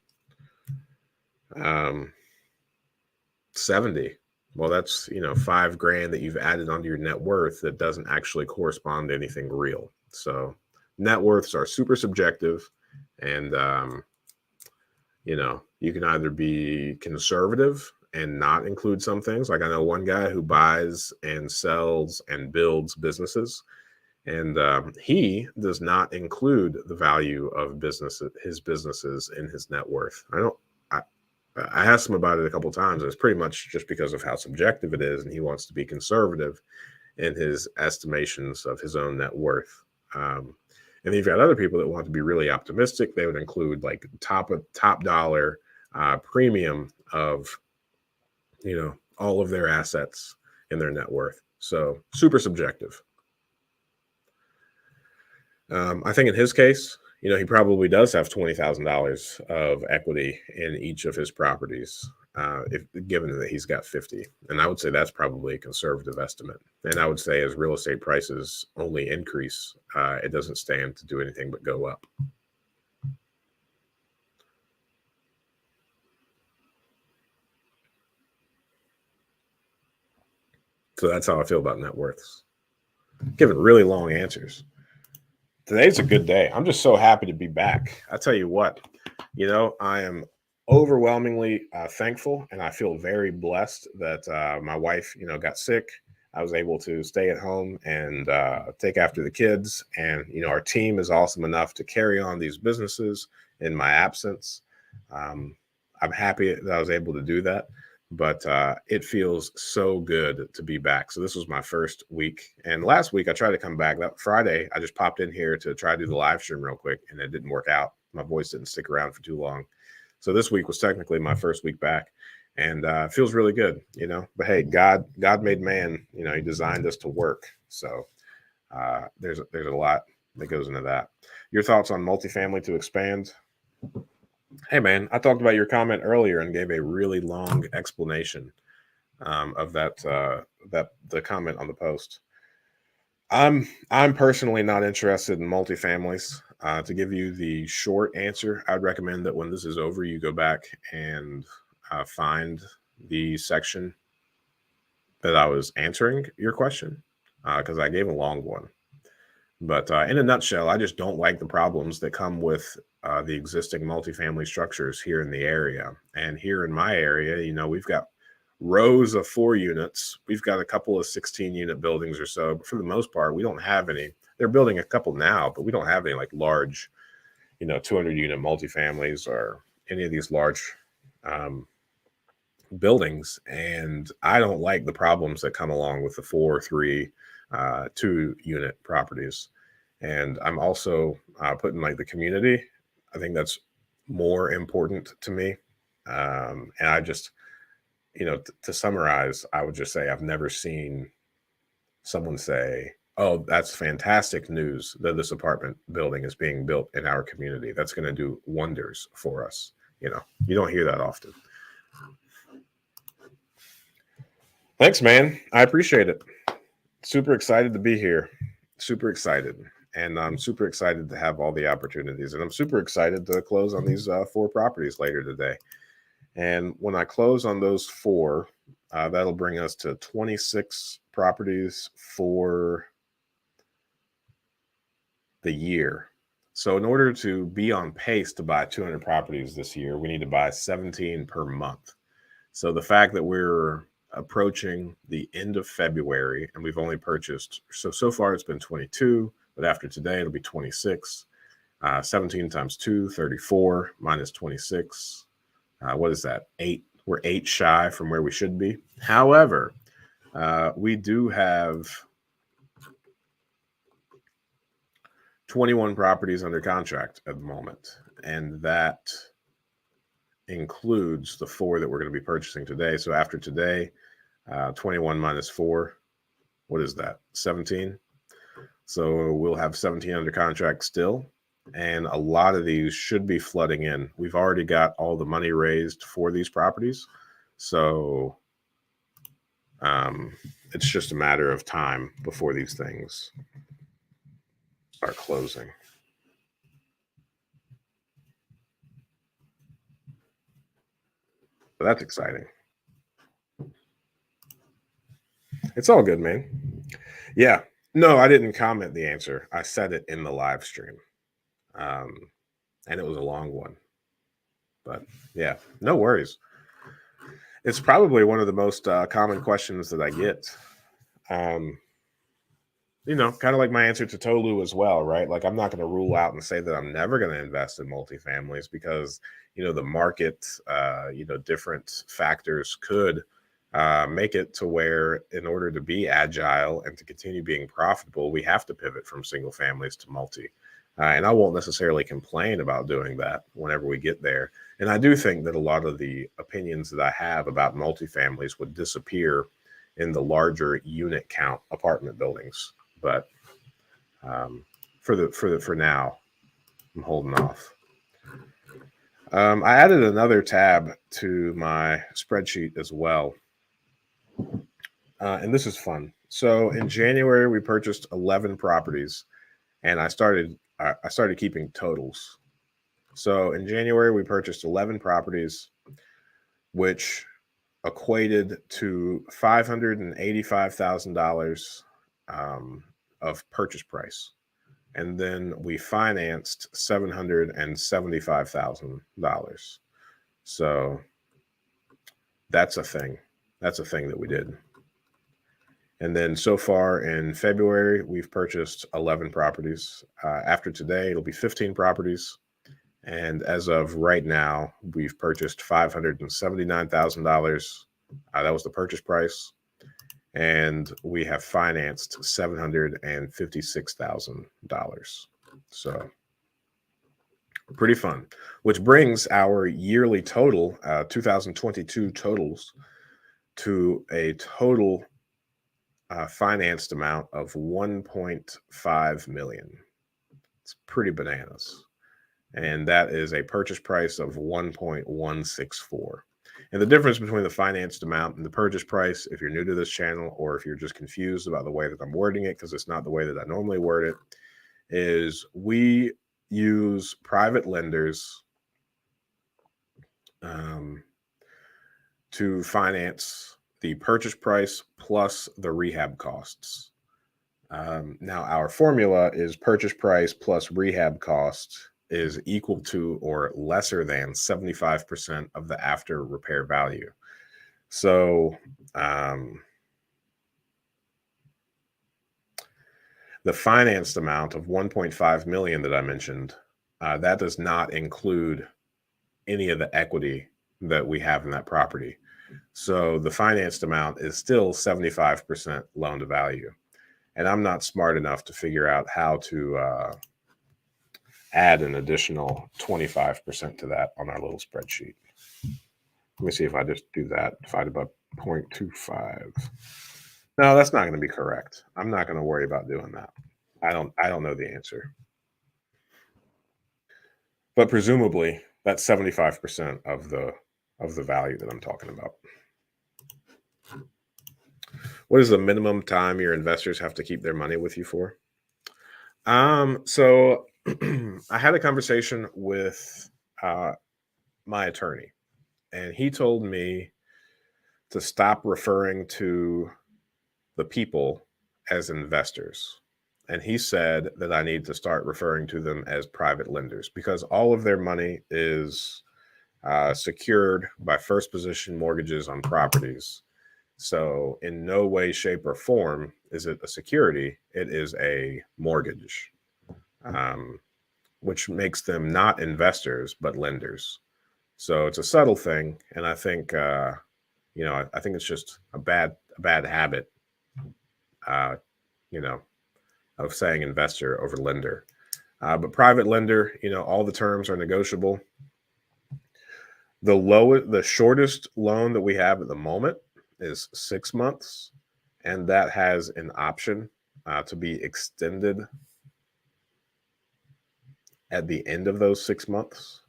70. Well, that's, $5,000 that you've added onto your net worth that doesn't actually correspond to anything real. So net worths are super subjective, and, you can either be conservative and not include some things. Like I know one guy who buys and sells and builds businesses, and he does not include the value of his businesses in his net worth. I asked him about it a couple of times. It's pretty much just because of how subjective it is, and he wants to be conservative in his estimations of his own net worth. And you've got other people that want to be really optimistic. They would include like top dollar premium of, all of their assets in their net worth. So super subjective. I think in his case, he probably does have $20,000 of equity in each of his properties, given that he's got 50. And I would say that's probably a conservative estimate. And I would say as real estate prices only increase, it doesn't stand to do anything but go up. So that's how I feel about net worths. Giving really long answers. Today's a good day. I'm just so happy to be back. I tell you what, I am overwhelmingly thankful, and I feel very blessed that my wife, got sick. I was able to stay at home and take after the kids. And, our team is awesome enough to carry on these businesses in my absence. I'm happy that I was able to do that. But it feels so good to be back. So this was my first week. And last week I tried to come back. That Friday, I just popped in here to try to do the live stream real quick, and it didn't work out. My voice didn't stick around for too long. So this week was technically my first week back, and it feels really good, But hey, God made man. He designed us to work. So there's a lot that goes into that. Your thoughts on multifamily to expand? Hey, man, I talked about your comment earlier and gave a really long explanation of the comment on the post. I'm personally not interested in multifamilies. To give you the short answer, I'd recommend that when this is over, you go back and find the section that I was answering your question, because I gave a long one. But in a nutshell, I just don't like the problems that come with the existing multifamily structures here in the area. And here in my area, we've got rows of 4 units. We've got a couple of 16-unit buildings or so. But for the most part, we don't have any. They're building a couple now, but we don't have any like large, 200-unit multifamilies or any of these large buildings. And I don't like the problems that come along with the 4, 3, 2-unit properties. And I'm also putting like the community I think that's more important to me. And I just, to summarize, I would just say I've never seen someone say, "Oh, that's fantastic news that this apartment building is being built in our community. That's going to do wonders for us." You don't hear that often. Thanks, man. I appreciate it. Super excited to be here. Super excited. And I'm super excited to have all the opportunities. And I'm super excited to close on these 4 properties later today. And when I close on those 4, that'll bring us to 26 properties for the year. So in order to be on pace to buy 200 properties this year, we need to buy 17 per month. So the fact that we're approaching the end of February and we've only purchased, so far it's been 22, but after today it'll be 26. 17 times 2, 34, minus 26. What is that? 8. We're 8 shy from where we should be. However, we do have 21 properties under contract at the moment, and that includes the 4 that we're going to be purchasing today. So after today, 21 minus 4, what is that? 17. So we'll have 17 under contract still, and a lot of these should be flooding in. We've already got all the money raised for these properties, so it's just a matter of time before these things are closing. So that's exciting. It's all good, man. Yeah. No, I didn't comment the answer. I said it in the live stream. And it was a long one. But yeah, no worries. It's probably one of the most common questions that I get. Kind of like my answer to Tolu as well, right? Like, I'm not going to rule out and say that I'm never going to invest in multifamilies because, the market, different factors could make it to where in order to be agile and to continue being profitable, we have to pivot from single families to multi. And I won't necessarily complain about doing that whenever we get there. And I do think that a lot of the opinions that I have about multifamilies would disappear in the larger unit count apartment buildings. But for now, I'm holding off. I added another tab to my spreadsheet as well. And this is fun. So in January, we purchased 11 properties, and I started keeping totals. So in January, we purchased 11 properties, which equated to $585,000 of purchase price. And then we financed $775,000. So that's a thing. That's a thing that we did. And then so far in February, we've purchased 11 properties. After today, it'll be 15 properties. And as of right now, we've purchased $579,000. That was the purchase price. And we have financed $756,000. So pretty fun, which brings our yearly total, 2022 totals, to a total financed amount of $1.5 million. It's pretty bananas. And that is a purchase price of $1.164. And the difference between the financed amount and the purchase price, if you're new to this channel or if you're just confused about the way that I'm wording it, because it's not the way that I normally word it, is we use private lenders to finance the purchase price plus the rehab costs. Now, our formula is purchase price plus rehab costs is equal to or lesser than 75% of the after repair value. So the financed amount of $1.5 million that I mentioned, that does not include any of the equity that we have in that property. So the financed amount is still 75% loan to value. And I'm not smart enough to figure out how to add an additional 25% to that on our little spreadsheet. Let me see if I just do that divided by 0.25. No, that's not going to be correct. I'm not going to worry about doing that. I don't know the answer. But presumably that's 75% of the value that I'm talking about. What is the minimum time your investors have to keep their money with you for? So I had a conversation with my attorney, and he told me to stop referring to the people as investors. And he said that I need to start referring to them as private lenders because all of their money is secured by first position mortgages on properties. So, in no way, shape, or form is it a security, it is a mortgage, which makes them not investors, but lenders. So, it's a subtle thing. And I think, I think it's just a bad habit, you know, of saying investor over lender. But private lender, all the terms are negotiable. The shortest loan that we have at the moment is 6 months, and that has an option to be extended at the end of those 6 months.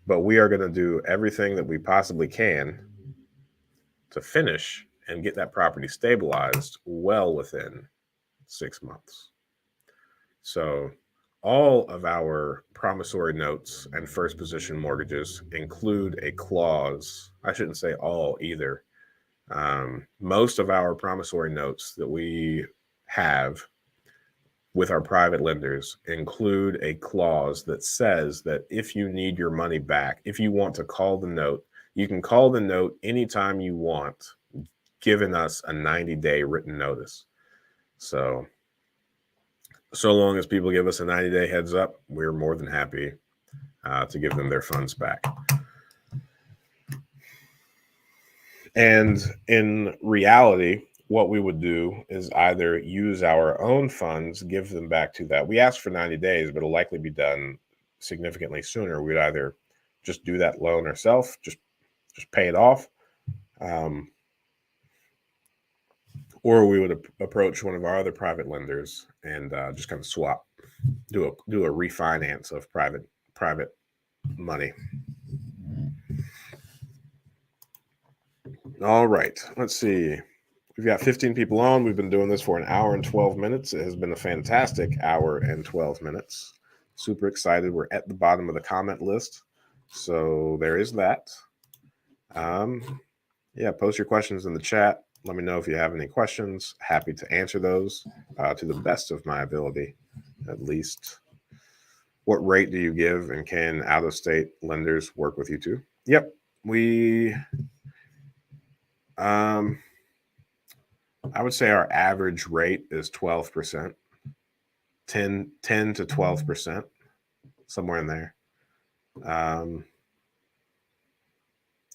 But we are going to do everything that we possibly can to finish and get that property stabilized well within 6 months. So all of our promissory notes and first position mortgages include a clause. I shouldn't say all either. Most of our promissory notes that we have with our private lenders include a clause that says that if you need your money back, if you want to call the note, you can call the note anytime you want, giving us a 90-day written notice. So long as people give us a 90-day heads up, we're more than happy to give them their funds back. And in reality, what we would do is either use our own funds, give them back to that. We ask for 90 days, but it'll likely be done significantly sooner. We'd either just do that loan ourselves, just pay it off, or we would approach one of our other private lenders and just kind of swap, do a refinance of private money. All right, let's see. We've got 15 people on. We've been doing this for an hour and 12 minutes. It has been a fantastic hour and 12 minutes. Super excited. We're at the bottom of the comment list. So there is that. Post your questions in the chat. Let me know if you have any questions. Happy to answer those to the best of my ability, at least. What rate do you give, and can out-of-state lenders work with you too? Yep. I would say our average rate is 12%, 10 to 12%, somewhere in there.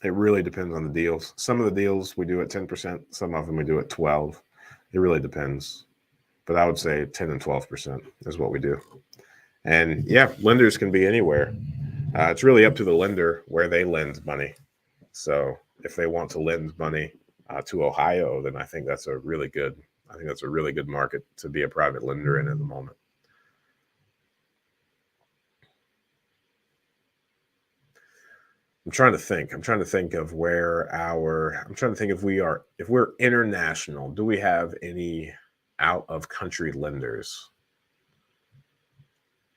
It really depends on the deals. Some of the deals we do at 10%, some of them we do at 12%. It really depends. But I would say 10 and 12% is what we do. And yeah, lenders can be anywhere. It's really up to the lender where they lend money. So if they want to lend money to Ohio, then I think that's a really good market to be a private lender in at the moment. I'm trying to think of if we're international, do we have any out of country lenders?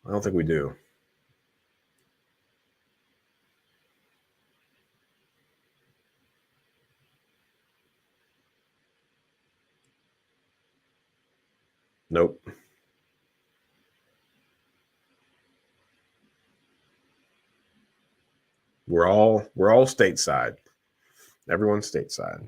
I don't think we do. Nope. We're all stateside. Everyone's stateside.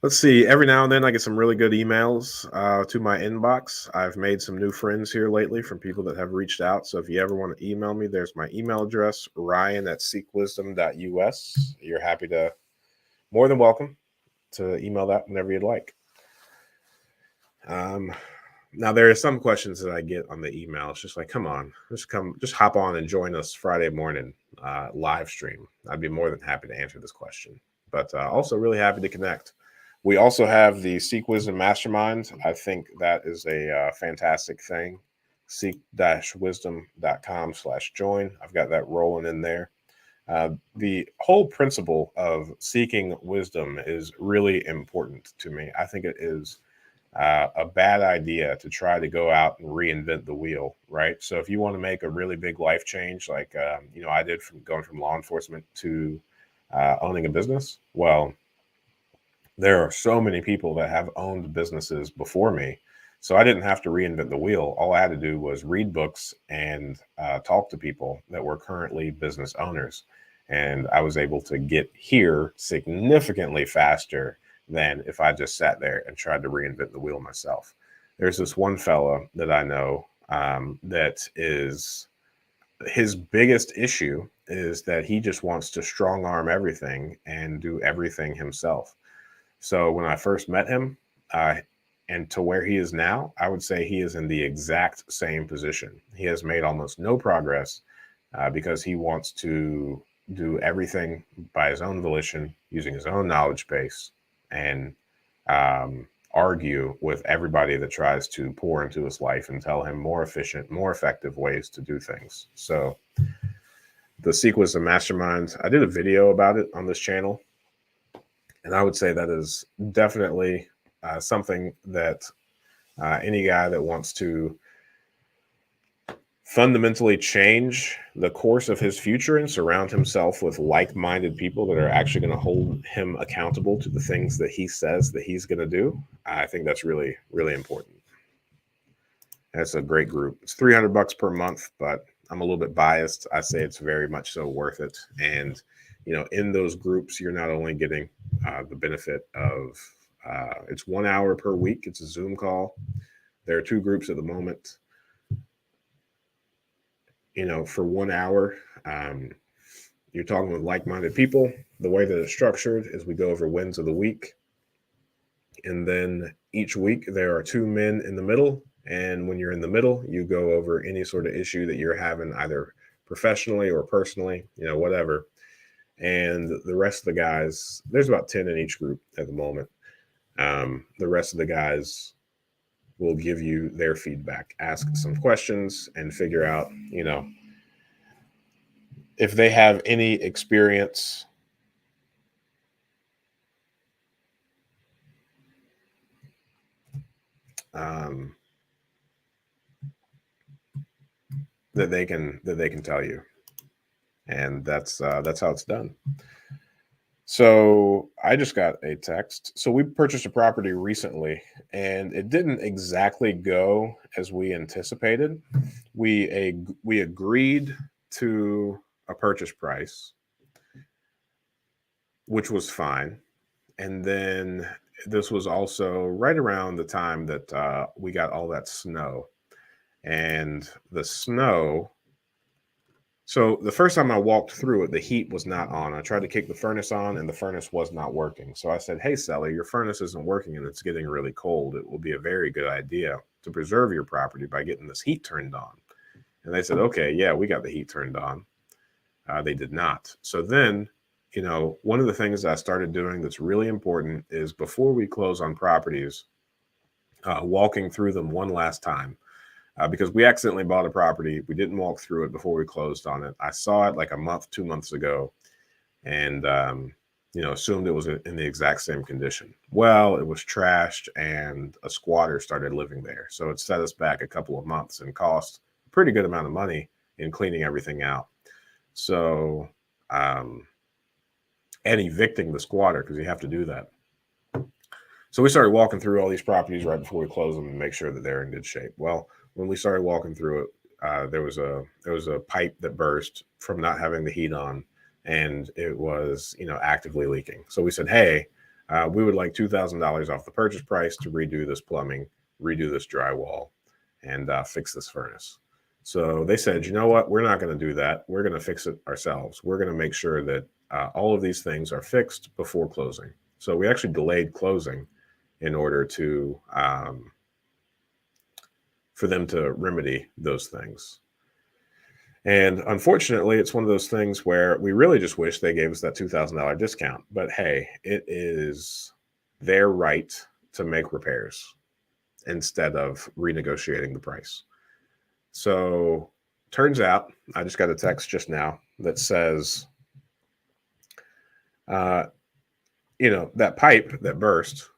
Let's see. Every now and then, I get some really good emails to my inbox. I've made some new friends here lately from people that have reached out. So if you ever want to email me, there's my email address, ryan@seekwisdom.us. You're happy to, more than welcome to email that whenever you'd like. Um, Now there are some questions that I get on the email. It's just like, come on, just hop on and join us Friday morning live stream. I'd be more than happy to answer this question, but also really happy to connect. We also have the Seek Wisdom Mastermind. I think that is a fantastic thing. Seek-wisdom.com/join. I've got that rolling in there. The whole principle of seeking wisdom is really important to me. I think it is a bad idea to try to go out and reinvent the wheel, right? So if you want to make a really big life change, like I did from going from law enforcement to owning a business, well, there are so many people that have owned businesses before me. So I didn't have to reinvent the wheel. All I had to do was read books and talk to people that were currently business owners. And I was able to get here significantly faster than if I just sat there and tried to reinvent the wheel myself. There's this one fella that I know that is his biggest issue is that he just wants to strong arm everything and do everything himself. So when I first met him, and to where he is now, I would say he is in the exact same position. He has made almost no progress because he wants to do everything by his own volition, using his own knowledge base, and argue with everybody that tries to pour into his life and tell him more efficient, more effective ways to do things. So the Seek Wisdom Mastermind, I did a video about it on this channel. And I would say that is definitely something that any guy that wants to fundamentally change the course of his future and surround himself with like-minded people that are actually going to hold him accountable to the things that he says that he's going to do, I think that's really, really important. That's a great group. It's $300 per month, but I'm a little bit biased. I say it's very much so worth it. And in those groups, you're not only getting the benefit of it's 1 hour per week. It's a Zoom call. There are two groups at the moment. For 1 hour, you're talking with like-minded people. The way that it's structured is we go over wins of the week. And then each week there are two men in the middle. And when you're in the middle, you go over any sort of issue that you're having, either professionally or personally, whatever. And the rest of the guys, there's about 10 in each group at the moment. The rest of the guys will give you their feedback, ask some questions, and figure out, if they have any experience that they can tell you, and that's how it's done. So I just got a text. So we purchased a property recently, and it didn't exactly go as we anticipated. We agreed to a purchase price, which was fine. And then this was also right around the time that we got all that snow. And the snow, so the first time I walked through it, the heat was not on. I tried to kick the furnace on and the furnace was not working. So I said, hey, Sally, your furnace isn't working and it's getting really cold. It will be a very good idea to preserve your property by getting this heat turned on. And they said, okay, yeah, we got the heat turned on. They did not. So then, one of the things I started doing that's really important is before we close on properties, walking through them one last time. Because we accidentally bought a property. We didn't walk through it before we closed on it. I saw it like a month, 2 months ago, and assumed it was in the exact same condition. Well, it was trashed and a squatter started living there. So it set us back a couple of months and cost a pretty good amount of money in cleaning everything out. So, and evicting the squatter, because you have to do that. So we started walking through all these properties right before we close them and make sure that they're in good shape. Well, when we started walking through it, there was a pipe that burst from not having the heat on, and it was actively leaking. So we said, hey, We would like $2,000 off the purchase price to redo this plumbing, redo this drywall, and fix this furnace. So they said, you know what? We're not going to do that. We're going to fix it ourselves. We're going to make sure that all of these things are fixed before closing. So we actually delayed closing in order to for them to remedy those things. And unfortunately, it's one of those things where we really just wish they gave us that $2,000 discount. But hey, it is their right to make repairs instead of renegotiating the price. So turns out, I just got a text just now that says, that pipe that burst,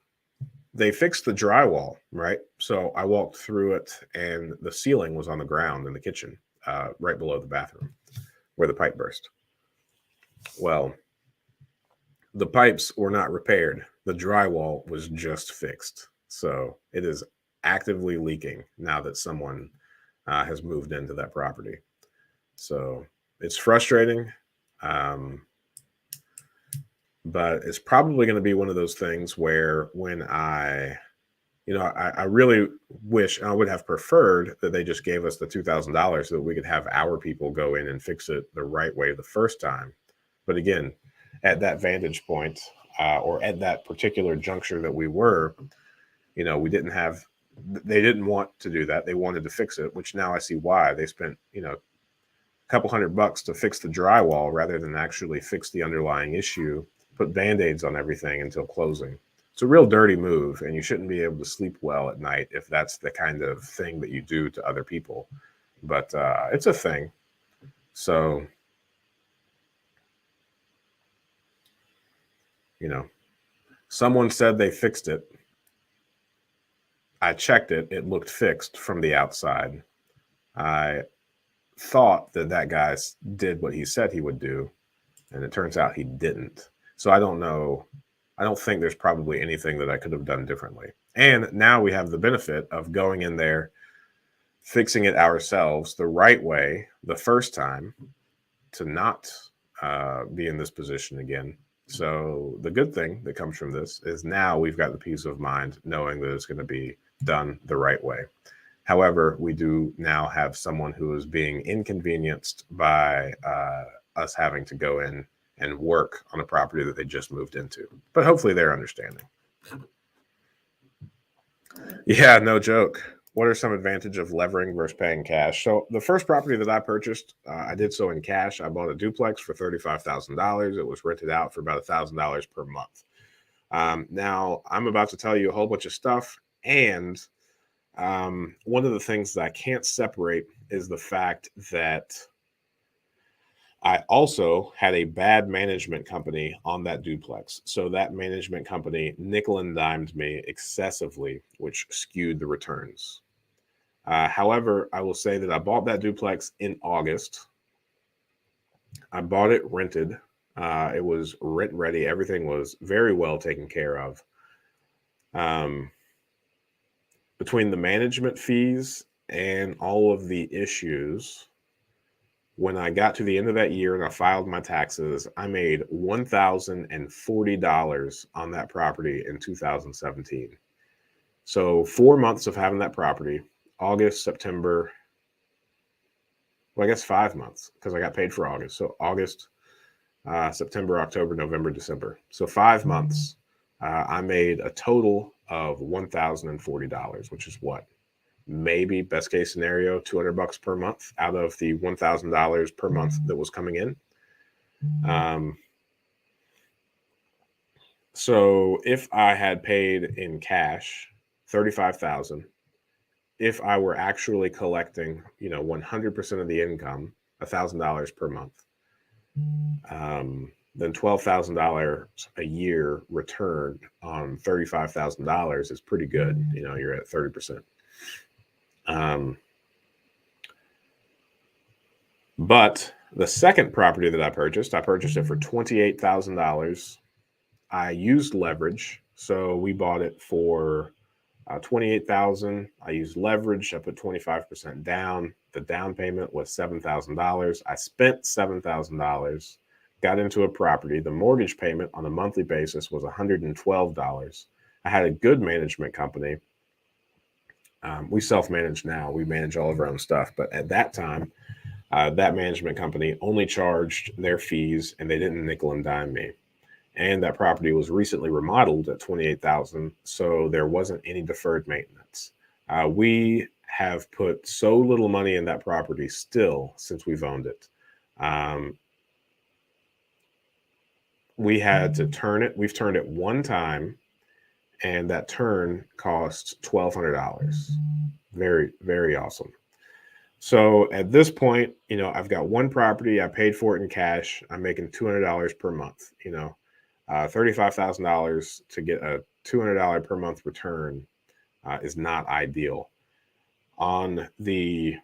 they fixed the drywall, right? So I walked through it and the ceiling was on the ground in the kitchen, right below the bathroom where the pipe burst. Well, the pipes were not repaired. The drywall was just fixed. So it is actively leaking now that someone has moved into that property. So it's frustrating. But it's probably going to be one of those things where when I really wish, I would have preferred that they just gave us the $2,000 so that we could have our people go in and fix it the right way the first time. But again, at that vantage point or at that particular juncture that we were, we didn't have, they didn't want to do that. They wanted to fix it, which now I see why. They spent, a couple $100 to fix the drywall rather than actually fix the underlying issue, put Band-Aids on everything until closing. It's a real dirty move, and you shouldn't be able to sleep well at night if that's the kind of thing that you do to other people. But it's a thing. So, someone said they fixed it. I checked it. It looked fixed from the outside. I thought that guy did what he said he would do, and it turns out he didn't. So I don't know. I don't think there's probably anything that I could have done differently. And now we have the benefit of going in there, fixing it ourselves the right way the first time to not be in this position again. So the good thing that comes from this is now we've got the peace of mind knowing that it's going to be done the right way. However, we do now have someone who is being inconvenienced by us having to go in and work on a property that they just moved into. But hopefully they're understanding. Yeah, no joke. What are some advantages of levering versus paying cash? So the first property that I purchased, I did so in cash. I bought a duplex for $35,000. It was rented out for about $1,000 per month. Now I'm about to tell you a whole bunch of stuff. And one of the things that I can't separate is the fact that I also had a bad management company on that duplex. So that management company nickel and dimed me excessively, which skewed the returns. However, I will say that I bought that duplex in August. I bought it rented. It was rent ready. Everything was very well taken care of. Between the management fees and all of the issues, when I got to the end of that year and I filed my taxes, I made $1,040 on that property in 2017. So 4 months of having that property, August, September, well, I guess 5 months because I got paid for August. So August, September, October, November, December. So 5 months, I made a total of $1,040, which is what? Maybe best case scenario, $200 per month out of the $1,000 per month that was coming in. So if I had paid in cash $35,000, if I were actually collecting, 100% of the income, $1,000 per month, then $12,000 a year return on $35,000 is pretty good. You're at 30%. But the second property that I purchased it for $28,000. I used leverage. So we bought it for $28,000. I used leverage. I put 25% down. The down payment was $7,000. I spent $7,000. got into a property. The mortgage payment on a monthly basis was $112. I had a good management company. We self-manage now. We manage all of our own stuff. But at that time, that management company only charged their fees and they didn't nickel and dime me. And that property was recently remodeled at $28,000, so there wasn't any deferred maintenance. We have put so little money in that property still since we've owned it. We had to turn it. We've turned it one time, and that turn cost $1,200. Very, very awesome. So at this point, I've got one property. I paid for it in cash. I'm making $200 per month. $35,000 to get a $200 per month return is not ideal. On the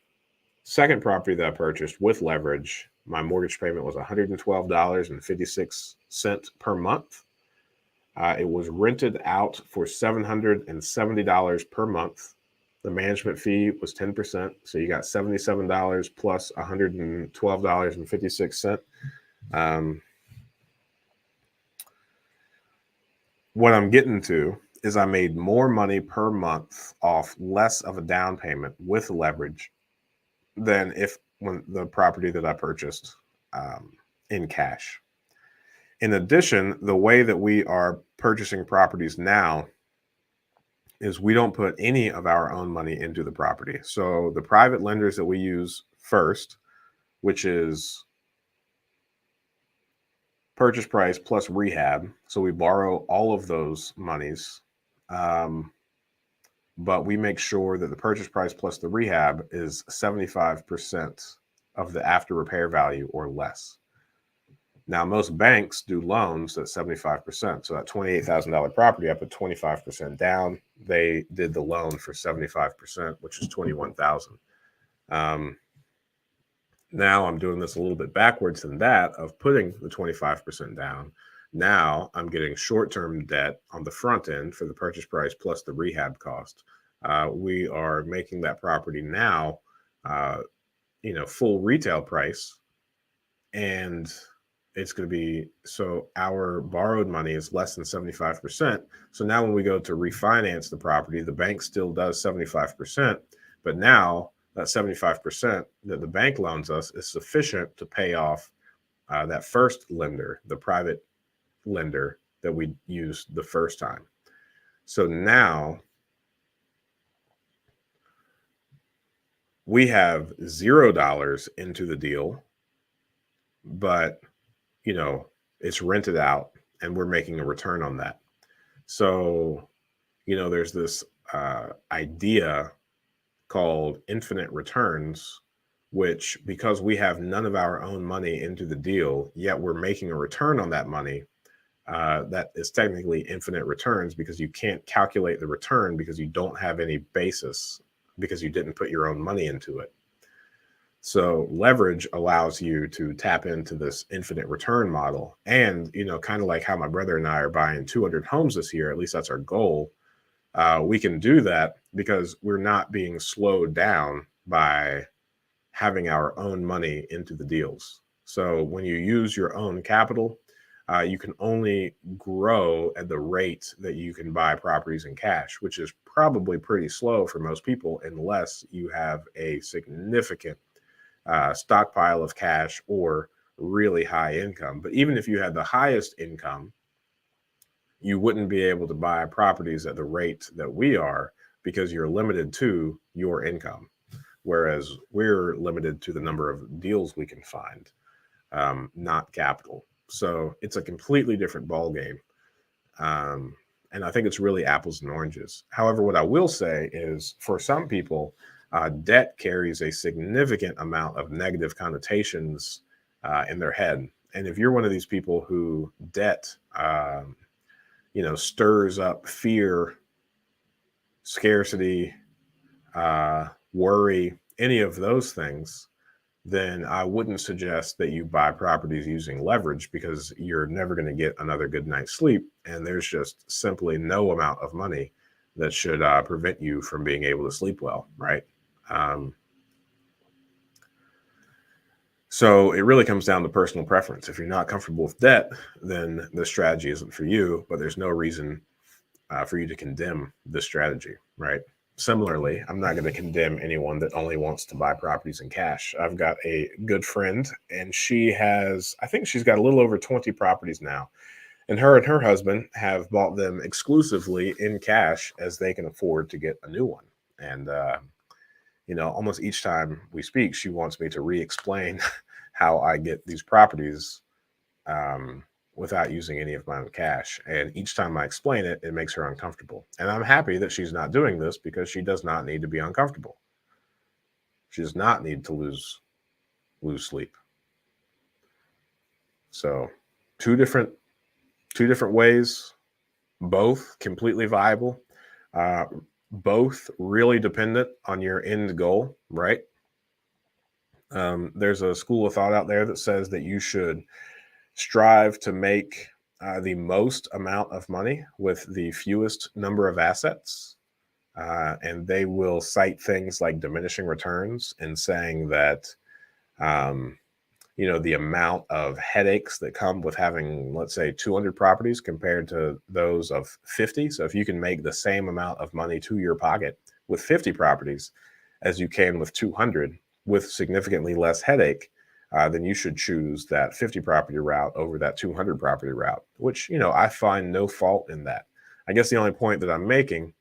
second property that I purchased with leverage, my mortgage payment was $112.56 per month. It was rented out for $770 per month. The management fee was 10%. So you got $77 plus $112.56. What I'm getting to is I made more money per month off less of a down payment with leverage than when the property that I purchased in cash. In addition, the way that we are purchasing properties now is we don't put any of our own money into the property. So the private lenders that we use first, which is purchase price plus rehab. So we borrow all of those monies. But we make sure that the purchase price plus the rehab is 75% of the after repair value or less. Now, most banks do loans at 75%. So that $28,000 property, I put 25% down. They did the loan for 75%, which is $21,000. Now I'm doing this a little bit backwards than that of putting the 25% down. Now I'm getting short-term debt on the front end for the purchase price plus the rehab cost. We are making that property now, full retail price, and it's going to be, so our borrowed money is less than 75%. So now when we go to refinance the property, the bank still does 75%, but now that 75% that the bank loans us is sufficient to pay off that first lender, the private lender that we used the first time. So now we have $0 into the deal, but it's rented out and we're making a return on that. So, there's this idea called infinite returns, which, because we have none of our own money into the deal, yet we're making a return on that money, that is technically infinite returns, because you can't calculate the return because you don't have any basis, because you didn't put your own money into it. So leverage allows you to tap into this infinite return model. And, kind of like how my brother and I are buying 200 homes this year, at least that's our goal. We can do that because we're not being slowed down by having our own money into the deals. So when you use your own capital, you can only grow at the rate that you can buy properties in cash, which is probably pretty slow for most people unless you have a significant stockpile of cash or really high income. But even if you had the highest income, you wouldn't be able to buy properties at the rate that we are because you're limited to your income, whereas we're limited to the number of deals we can find, not capital. So it's a completely different ballgame. And I think it's really apples and oranges. However, what I will say is for some people, debt carries a significant amount of negative connotations in their head. And if you're one of these people who debt, stirs up fear, scarcity, worry, any of those things, then I wouldn't suggest that you buy properties using leverage, because you're never going to get another good night's sleep. And there's just simply no amount of money that should prevent you from being able to sleep well, right? So it really comes down to personal preference. If you're not comfortable with debt, then the strategy isn't for you, but there's no reason for you to condemn this strategy, right? Similarly, I'm not going to condemn anyone that only wants to buy properties in cash. I've got a good friend, and I think she's got a little over 20 properties now. And her husband have bought them exclusively in cash as they can afford to get a new one. And, almost each time we speak, she wants me to re explain how I get these properties um, without using any of my own cash. And each time I explain it, it makes her uncomfortable. And I'm happy that she's not doing this because she does not need to be uncomfortable. She does not need to lose sleep. So, two different two different ways, both completely viable, uh, both really dependent on your end goal, right? There's a school of thought out there that says that you should strive to make the most amount of money with the fewest number of assets. And they will cite things like diminishing returns and saying that, um, the amount of headaches that come with having, let's say, 200 properties compared to those of 50. So if you can make the same amount of money to your pocket with 50 properties as you can with 200 with significantly less headache, then you should choose that 50 property route over that 200 property route, which, I find no fault in that. I guess the only point that I'm making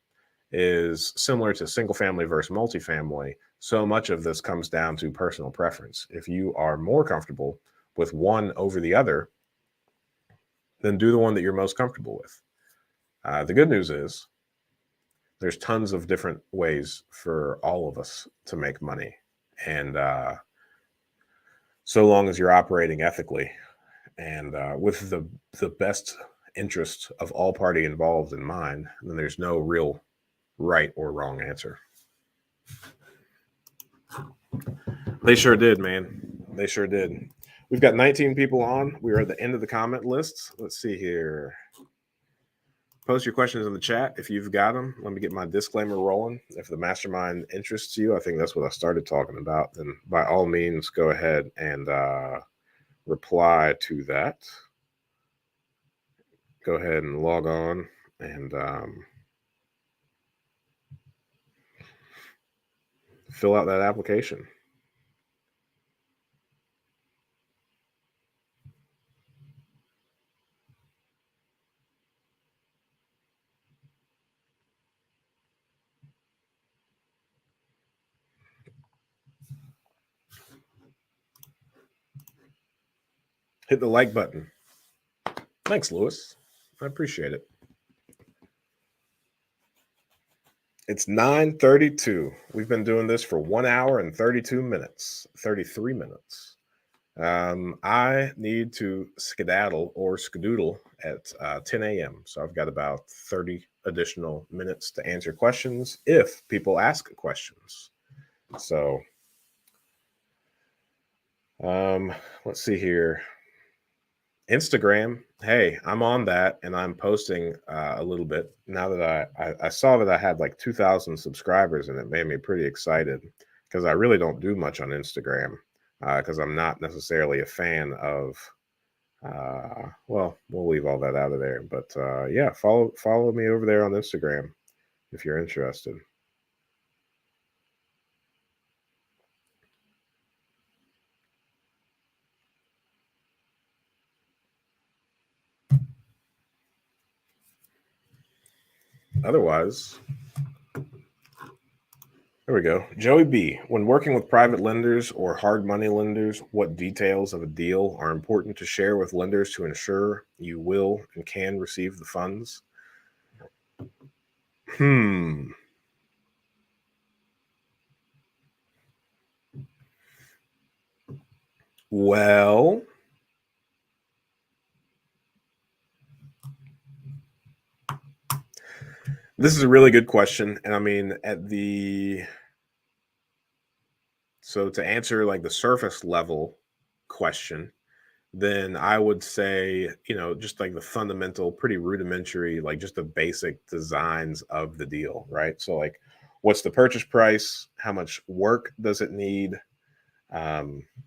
is similar to single family versus multifamily. So much of this comes down to personal preference. If you are more comfortable with one over the other, then do the one that you're most comfortable with. The good news is there's tons of different ways for all of us to make money. And so long as you're operating ethically and with the best interest of all party involved in mind, then there's no real right or wrong answer. They sure did, man. They sure did. We've got 19 people on. We are at the end of the comment list. Let's see here. Post your questions in the chat if you've got them. Let me get my disclaimer rolling. If the mastermind interests you, I think that's what I started talking about, then by all means, go ahead and reply to that. Go ahead and log on and fill out that application. Hit the like button. Thanks, Lewis. I appreciate it. It's 9:32. We've been doing this for 1 hour and 32 minutes, 33 minutes. I need to skedaddle or skedoodle at 10 a.m. So I've got about 30 additional minutes to answer questions if people ask questions. So let's see here. Instagram, hey, I'm on that and I'm posting a little bit now that I saw that I had like 2,000 subscribers, and it made me pretty excited because I really don't do much on Instagram because I'm not necessarily a fan of well, we'll leave all that out of there, but yeah, follow me over there on Instagram if you're interested. Otherwise, there we go. Joey B. When working with private lenders or hard money lenders, what details of a deal are important to share with lenders to ensure you will and can receive the funds? Well, this is a really good question. And I mean, so to answer like the surface level question, then I would say, just like the fundamental, pretty rudimentary, like just the basic designs of the deal, right? So like, what's the purchase price? How much work does it need?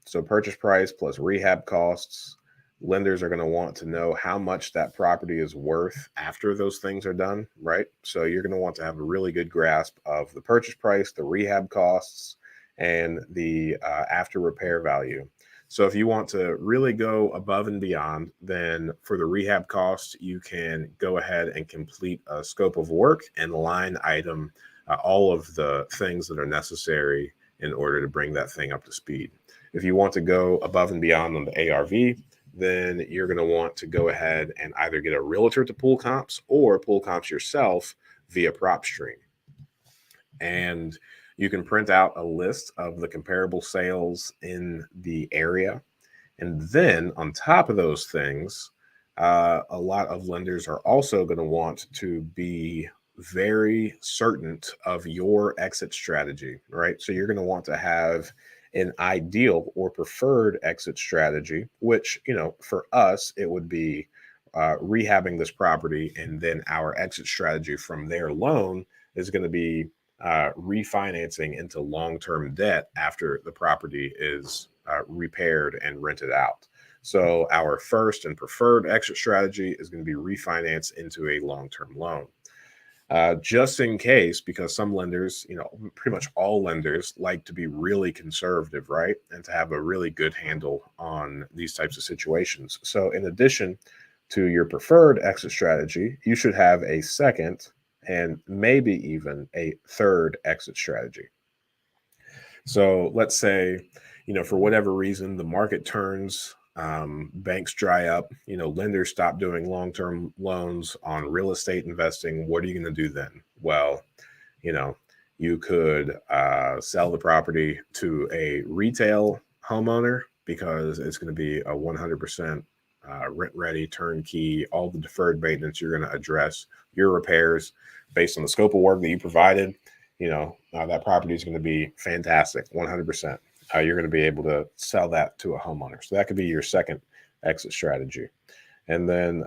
So purchase price plus rehab costs. Lenders are going to want to know how much that property is worth after those things are done, right? So you're going to want to have a really good grasp of the purchase price, the rehab costs, and the after repair value. So if you want to really go above and beyond, then for the rehab costs, you can go ahead and complete a scope of work and line item all of the things that are necessary in order to bring that thing up to speed. If you want to go above and beyond on the ARV, then you're going to want to go ahead and either get a realtor to pull comps or pull comps yourself via PropStream. And you can print out a list of the comparable sales in the area. And then on top of those things, a lot of lenders are also going to want to be very certain of your exit strategy, right? So you're going to want to have an ideal or preferred exit strategy, which, for us, it would be rehabbing this property. And then our exit strategy from their loan is going to be refinancing into long-term debt after the property is repaired and rented out. So our first and preferred exit strategy is going to be refinance into a long-term loan. Just in case, because some lenders, pretty much all lenders like to be really conservative, right? And to have a really good handle on these types of situations. So in addition to your preferred exit strategy, you should have a second and maybe even a third exit strategy. So let's say, for whatever reason, the market turns, banks dry up, lenders stop doing long-term loans on real estate investing. What are you going to do then? Well, you could sell the property to a retail homeowner because it's going to be a 100% rent ready, turnkey, all the deferred maintenance you're going to address, your repairs based on the scope of work that you provided. That property is going to be fantastic, 100%. You're going to be able to sell that to a homeowner. So that could be your second exit strategy. And then,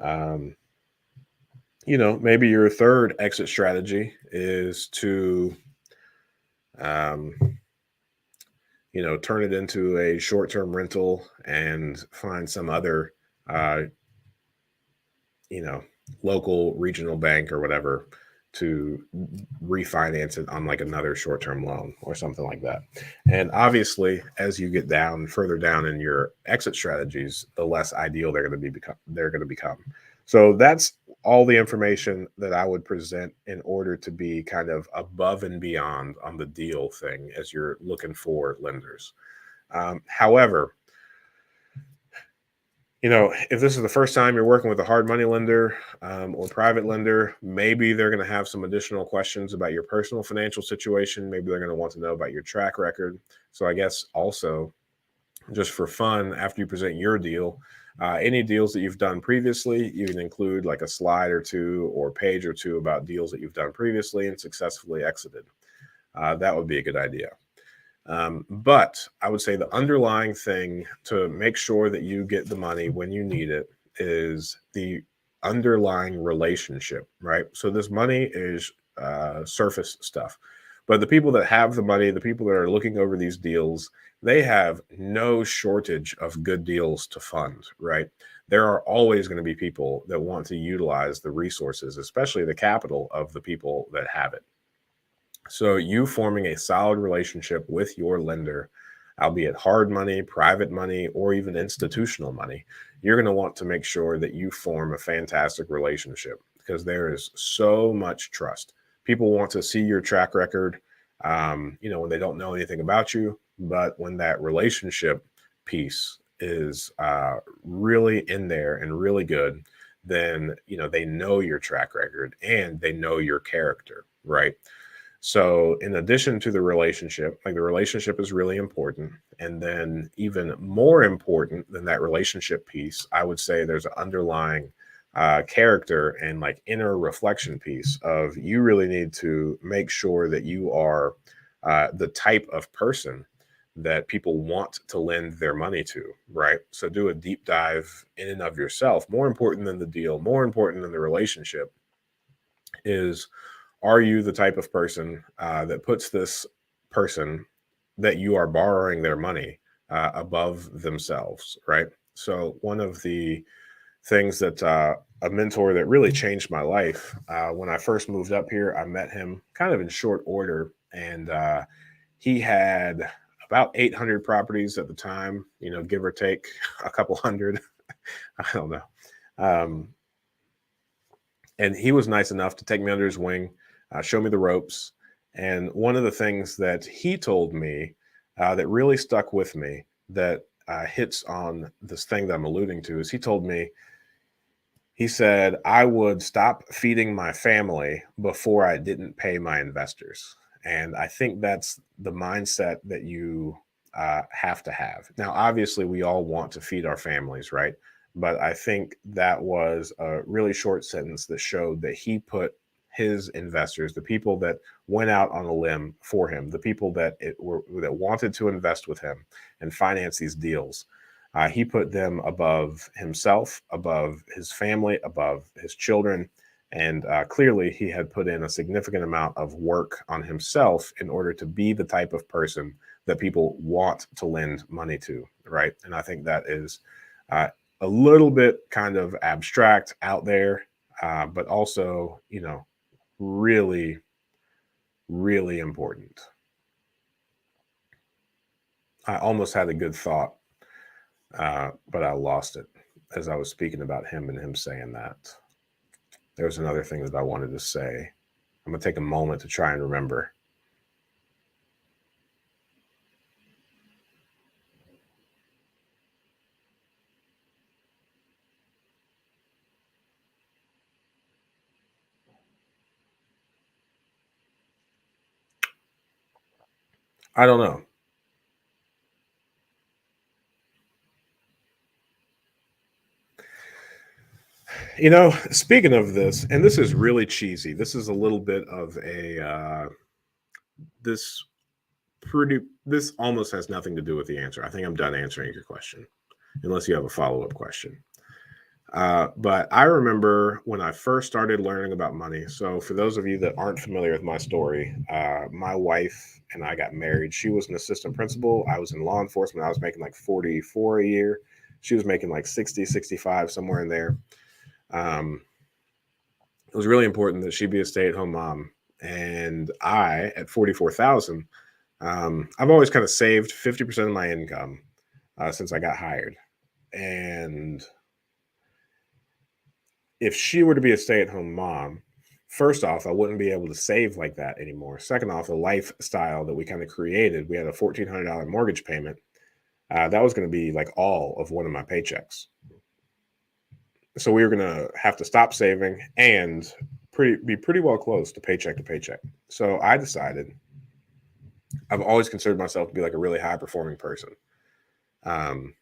maybe your third exit strategy is to, turn it into a short-term rental and find some other, local regional bank or whatever to refinance it on like another short-term loan or something like that. And obviously, as you get further down in your exit strategies, the less ideal they're going to become. So that's all the information that I would present in order to be kind of above and beyond on the deal thing as you're looking for lenders. However, if this is the first time you're working with a hard money lender or private lender, maybe they're going to have some additional questions about your personal financial situation. Maybe they're going to want to know about your track record. So I guess also, just for fun, after you present your deal, any deals that you've done previously, you can include like a slide or two or page or two about deals that you've done previously and successfully exited. That would be a good idea. But I would say the underlying thing to make sure that you get the money when you need it is the underlying relationship, right? So this money is surface stuff. But the people that have the money, the people that are looking over these deals, they have no shortage of good deals to fund, right? There are always going to be people that want to utilize the resources, especially the capital of the people that have it. So you forming a solid relationship with your lender, albeit hard money, private money, or even institutional money, you're going to want to make sure that you form a fantastic relationship because there is so much trust. People want to see your track record, when they don't know anything about you, but when that relationship piece is really in there and really good, then, they know your track record and they know your character, right? So in addition to the relationship, like the relationship is really important. And then even more important than that relationship piece, I would say there's an underlying character and like inner reflection piece of you really need to make sure that you are the type of person that people want to lend their money to, right? So do a deep dive in and of yourself. More important than the deal, more important than the relationship is, are you the type of person that puts this person that you are borrowing their money above themselves, right? So one of the things that a mentor that really changed my life when I first moved up here, I met him kind of in short order, and he had about 800 properties at the time, give or take a couple hundred. I don't know. Um, and he was nice enough to take me under his wing, show me the ropes. And one of the things that he told me that really stuck with me, that hits on this thing that I'm alluding to, is he told me, he said, I would stop feeding my family before I didn't pay my investors. And I think that's the mindset that you have to have. Now, obviously, we all want to feed our families, right? But I think that was a really short sentence that showed that he put his investors, the people that went out on a limb for him, the people that wanted to invest with him and finance these deals, he put them above himself, above his family, above his children. And clearly, he had put in a significant amount of work on himself in order to be the type of person that people want to lend money to, right? And I think that is uh, a little bit kind of abstract out there, but also, really, really important. I almost had a good thought, but I lost it as I was speaking about him and him saying that. There was another thing that I wanted to say. I'm going to take a moment to try and remember. I don't know. Speaking of this, and this is really cheesy. This is a little bit of this this almost has nothing to do with the answer. I think I'm done answering your question, unless you have a follow up question. But I remember when I first started learning about money. So, for those of you that aren't familiar with my story, my wife and I got married. She was an assistant principal. I was in law enforcement. I was making like 44 a year. She was making like 60, 65, somewhere in there. Um, it was really important that she be a stay at home mom. And I, at 44,000, I've always kind of saved 50% of my income since I got hired. And if she were to be a stay-at-home mom, first off, I wouldn't be able to save like that anymore. Second off, the lifestyle that we kind of created, we had a $1,400 mortgage payment. That was going to be like all of one of my paychecks. So we were going to have to stop saving and be pretty well close to paycheck. So I decided, I've always considered myself to be like a really high performing person. Um,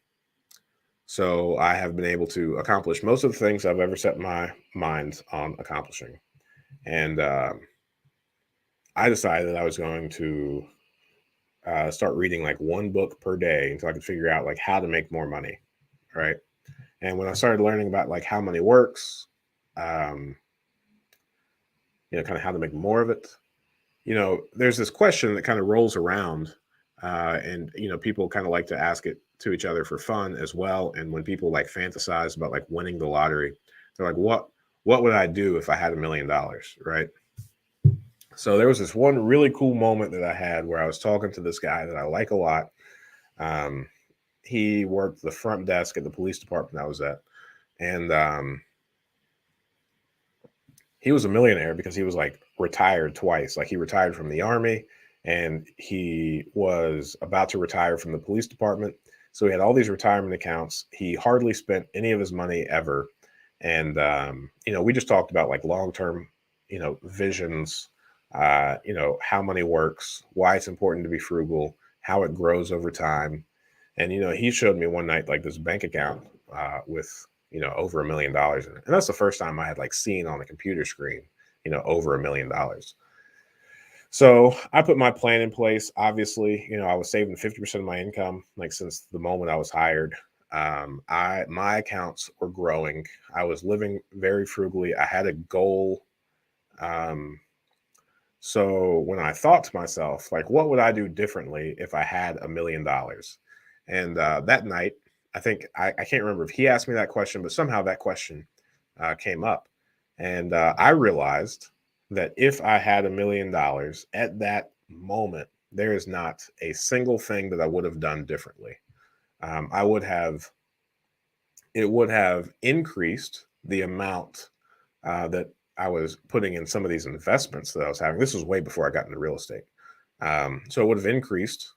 so I have been able to accomplish most of the things I've ever set my mind on accomplishing. And I decided that I was going to start reading like one book per day until I could figure out like how to make more money, right? And when I started learning about like how money works, um, kind of how to make more of it, there's this question that kind of rolls around, and people kind of like to ask it to each other for fun as well. And when people like fantasize about like winning the lottery, they're like, what would I do if I had $1 million, right? So there was this one really cool moment that I had where I was talking to this guy that I like a lot. Um, he worked the front desk at the police department I was at, and he was a millionaire because he was like retired twice. Like he retired from the army, and he was about to retire from the police department. So he had all these retirement accounts. He hardly spent any of his money ever, and we just talked about like long term, visions. How money works, why it's important to be frugal, how it grows over time. And he showed me one night like this bank account with over $1 million in it, and that's the first time I had like seen on a computer screen over $1 million. So I put my plan in place. Obviously, I was saving 50% of my income like since the moment I was hired. My accounts were growing. I was living very frugally. I had a goal. Um, so when I thought to myself, like, what would I do differently if I had $1 million? And that night, I think I can't remember if he asked me that question, but somehow that question came up. And I realized that if I had $1 million at that moment, there is not a single thing that I would have done differently. I would have, it would have increased the amount that I was putting in some of these investments that I was having. This was way before I got into real estate. So it would have increased,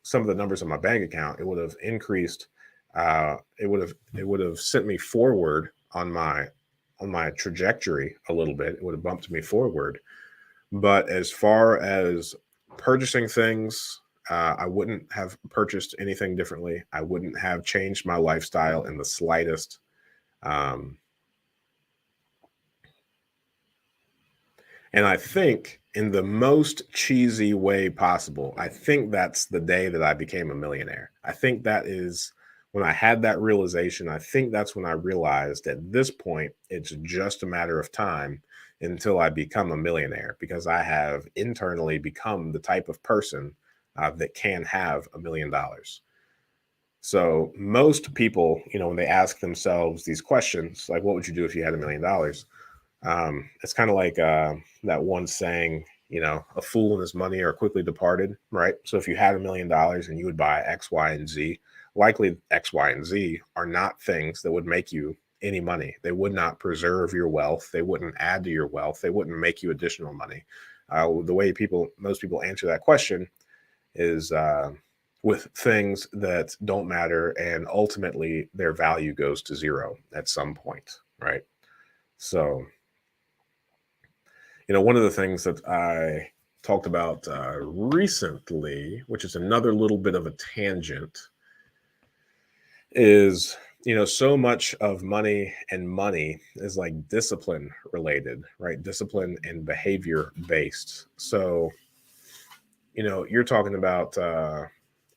some of the numbers on my bank account. It would have increased. It would have sent me forward on my trajectory a little bit. It would have bumped me forward. But as far as purchasing things, I wouldn't have purchased anything differently. I wouldn't have changed my lifestyle in the slightest. Um, And I think in the most cheesy way possible, I think that's the day that I became a millionaire. I think that is when I had that realization. I think that's when I realized at this point, it's just a matter of time until I become a millionaire because I have internally become the type of person that can have $1 million. So most people, when they ask themselves these questions, like, what would you do if you had $1 million? It's kind of like that one saying, a fool and his money are quickly departed, right? So if you had $1 million and you would buy X, Y, and Z, likely X, Y, and Z are not things that would make you any money. They would not preserve your wealth. They wouldn't add to your wealth. They wouldn't make you additional money. The way most people answer that question is with things that don't matter, and ultimately their value goes to zero at some point, right? So one of the things that I talked about recently, which is another little bit of a tangent, is so much of money is like discipline related, right? Discipline and behavior based. So you're talking about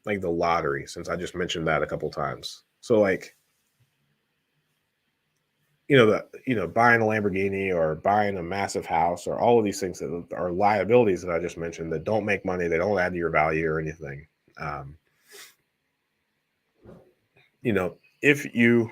like the lottery, since I just mentioned that a couple times. So like buying a Lamborghini or buying a massive house or all of these things that are liabilities that I just mentioned that don't make money, they don't add to your value or anything. Um, if you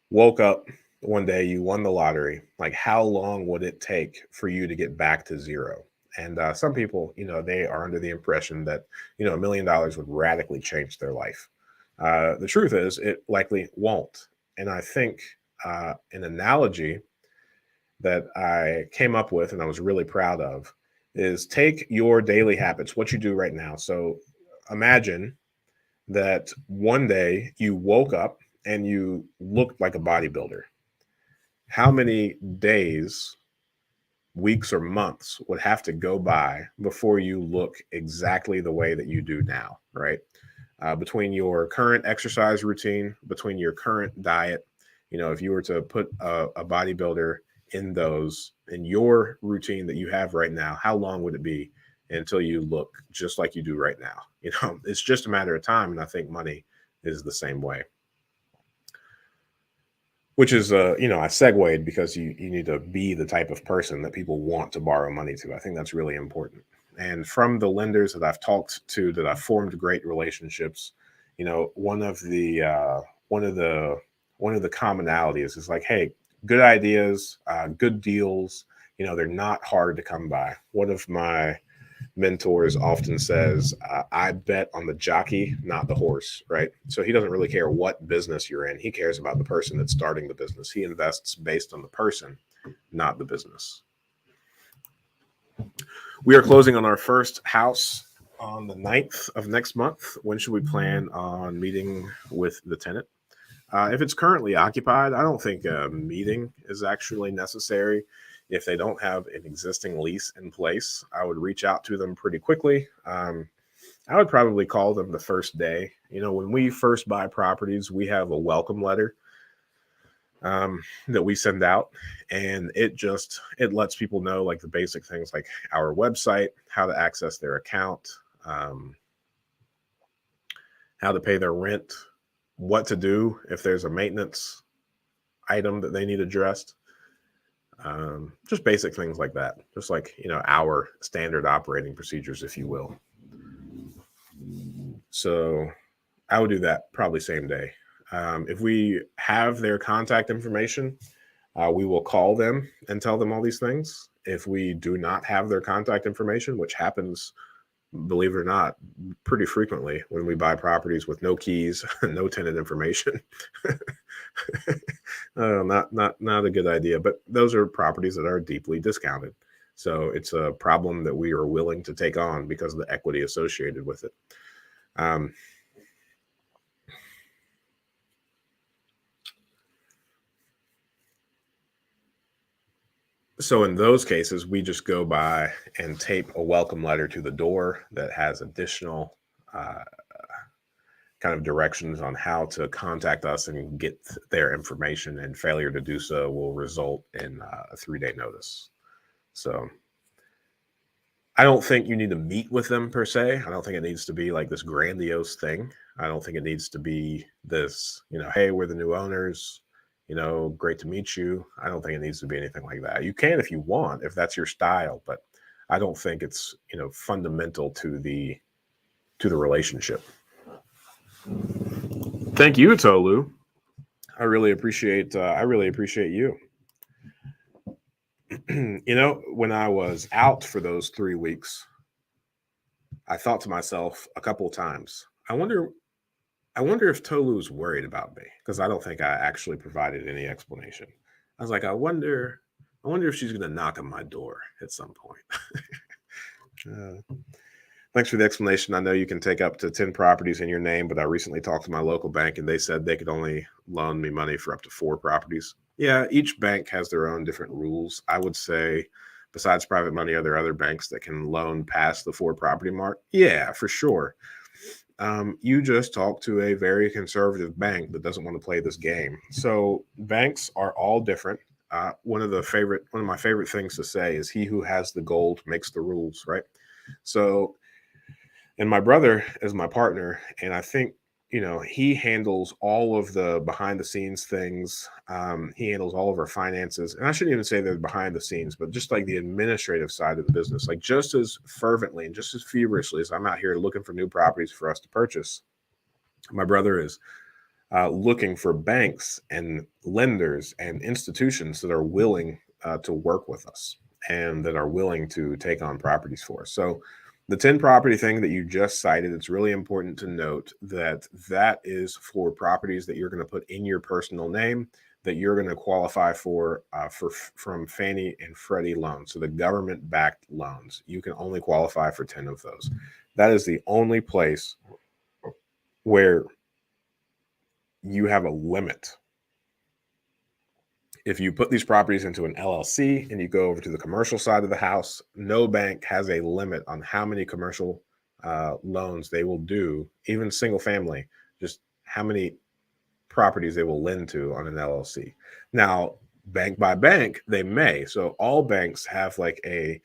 woke up one day, you won the lottery, like how long would it take for you to get back to zero? And some people, they are under the impression that, $1 million would radically change their life. The truth is, it likely won't. And I think an analogy that I came up with and I was really proud of is take your daily habits, what you do right now. So imagine that one day you woke up and you looked like a bodybuilder. How many days, weeks, or months would have to go by before you look exactly the way that you do now, right? Between your current exercise routine, between your current diet, if you were to put a bodybuilder in your routine that you have right now, how long would it be until you look just like you do right now? It's just a matter of time. And I think money is the same way, which is, I segued because you need to be the type of person that people want to borrow money to. I think that's really important. And from the lenders that I've talked to, that I've formed great relationships, one of the commonalities is like, hey, good ideas, good deals. They're not hard to come by. One of my mentors often says, I bet on the jockey, not the horse, right? So he doesn't really care what business you're in. He cares about the person that's starting the business. He invests based on the person, not the business. We are closing on our first house on the 9th of next month. When should we plan on meeting with the tenant? If it's currently occupied, I don't think a meeting is actually necessary. If they don't have an existing lease in place, I would reach out to them pretty quickly. I would probably call them the first day. When we first buy properties, we have a welcome letter that we send out, and it lets people know like the basic things, like our website, how to access their account, how to pay their rent, what to do if there's a maintenance item that they need addressed. Just basic things like that, just like our standard operating procedures, if you will. So I would do that probably same day. If we have their contact information, we will call them and tell them all these things. If we do not have their contact information, which happens, believe it or not, pretty frequently when we buy properties with no keys, no tenant information, not a good idea. But those are properties that are deeply discounted. So it's a problem that we are willing to take on because of the equity associated with it. Um, So in those cases, we just go by and tape a welcome letter to the door that has additional uh, kind of directions on how to contact us and get their information. And failure to do so will result in a 3-day notice. So I don't think you need to meet with them per se. I don't think it needs to be like this grandiose thing. I don't think it needs to be this, hey, we're the new owners, great to meet you. I don't think it needs to be anything like that. You can if you want, if that's your style, but I don't think it's, fundamental to the relationship. Thank you, Tolu. I really appreciate you. When I was out for those 3 weeks, I thought to myself a couple of times, I wonder if Tolu's worried about me, because I don't think I actually provided any explanation. I was like, I wonder if she's going to knock on my door at some point. Thanks for the explanation. I know you can take up to 10 properties in your name, but I recently talked to my local bank and they said they could only loan me money for up to 4 properties. Yeah, each bank has their own different rules. I would say, besides private money, are there other banks that can loan past the 4 property mark? Yeah, for sure. You just talked to a very conservative bank that doesn't want to play this game. So banks are all different. One of my favorite things to say is, he who has the gold makes the rules, right? So, and my brother is my partner, and I think, he handles all of the behind the scenes things. He handles all of our finances, and I shouldn't even say they're behind the scenes, but just like the administrative side of the business, like just as fervently and just as feverishly as I'm out here looking for new properties for us to purchase, my brother is looking for banks and lenders and institutions that are willing to work with us and that are willing to take on properties for us. So the 10 property thing that you just cited, it's really important to note that that is for properties that you're going to put in your personal name, that you're going to qualify for from Fannie and Freddie loans. So the government-backed loans, you can only qualify for 10 of those. That is the only place where you have a limit. If you put these properties into an LLC and you go over to the commercial side of the house, no bank has a limit on how many commercial loans they will do, even single family, just how many properties they will lend to on an LLC. Now, bank by bank, they may. So all banks have like a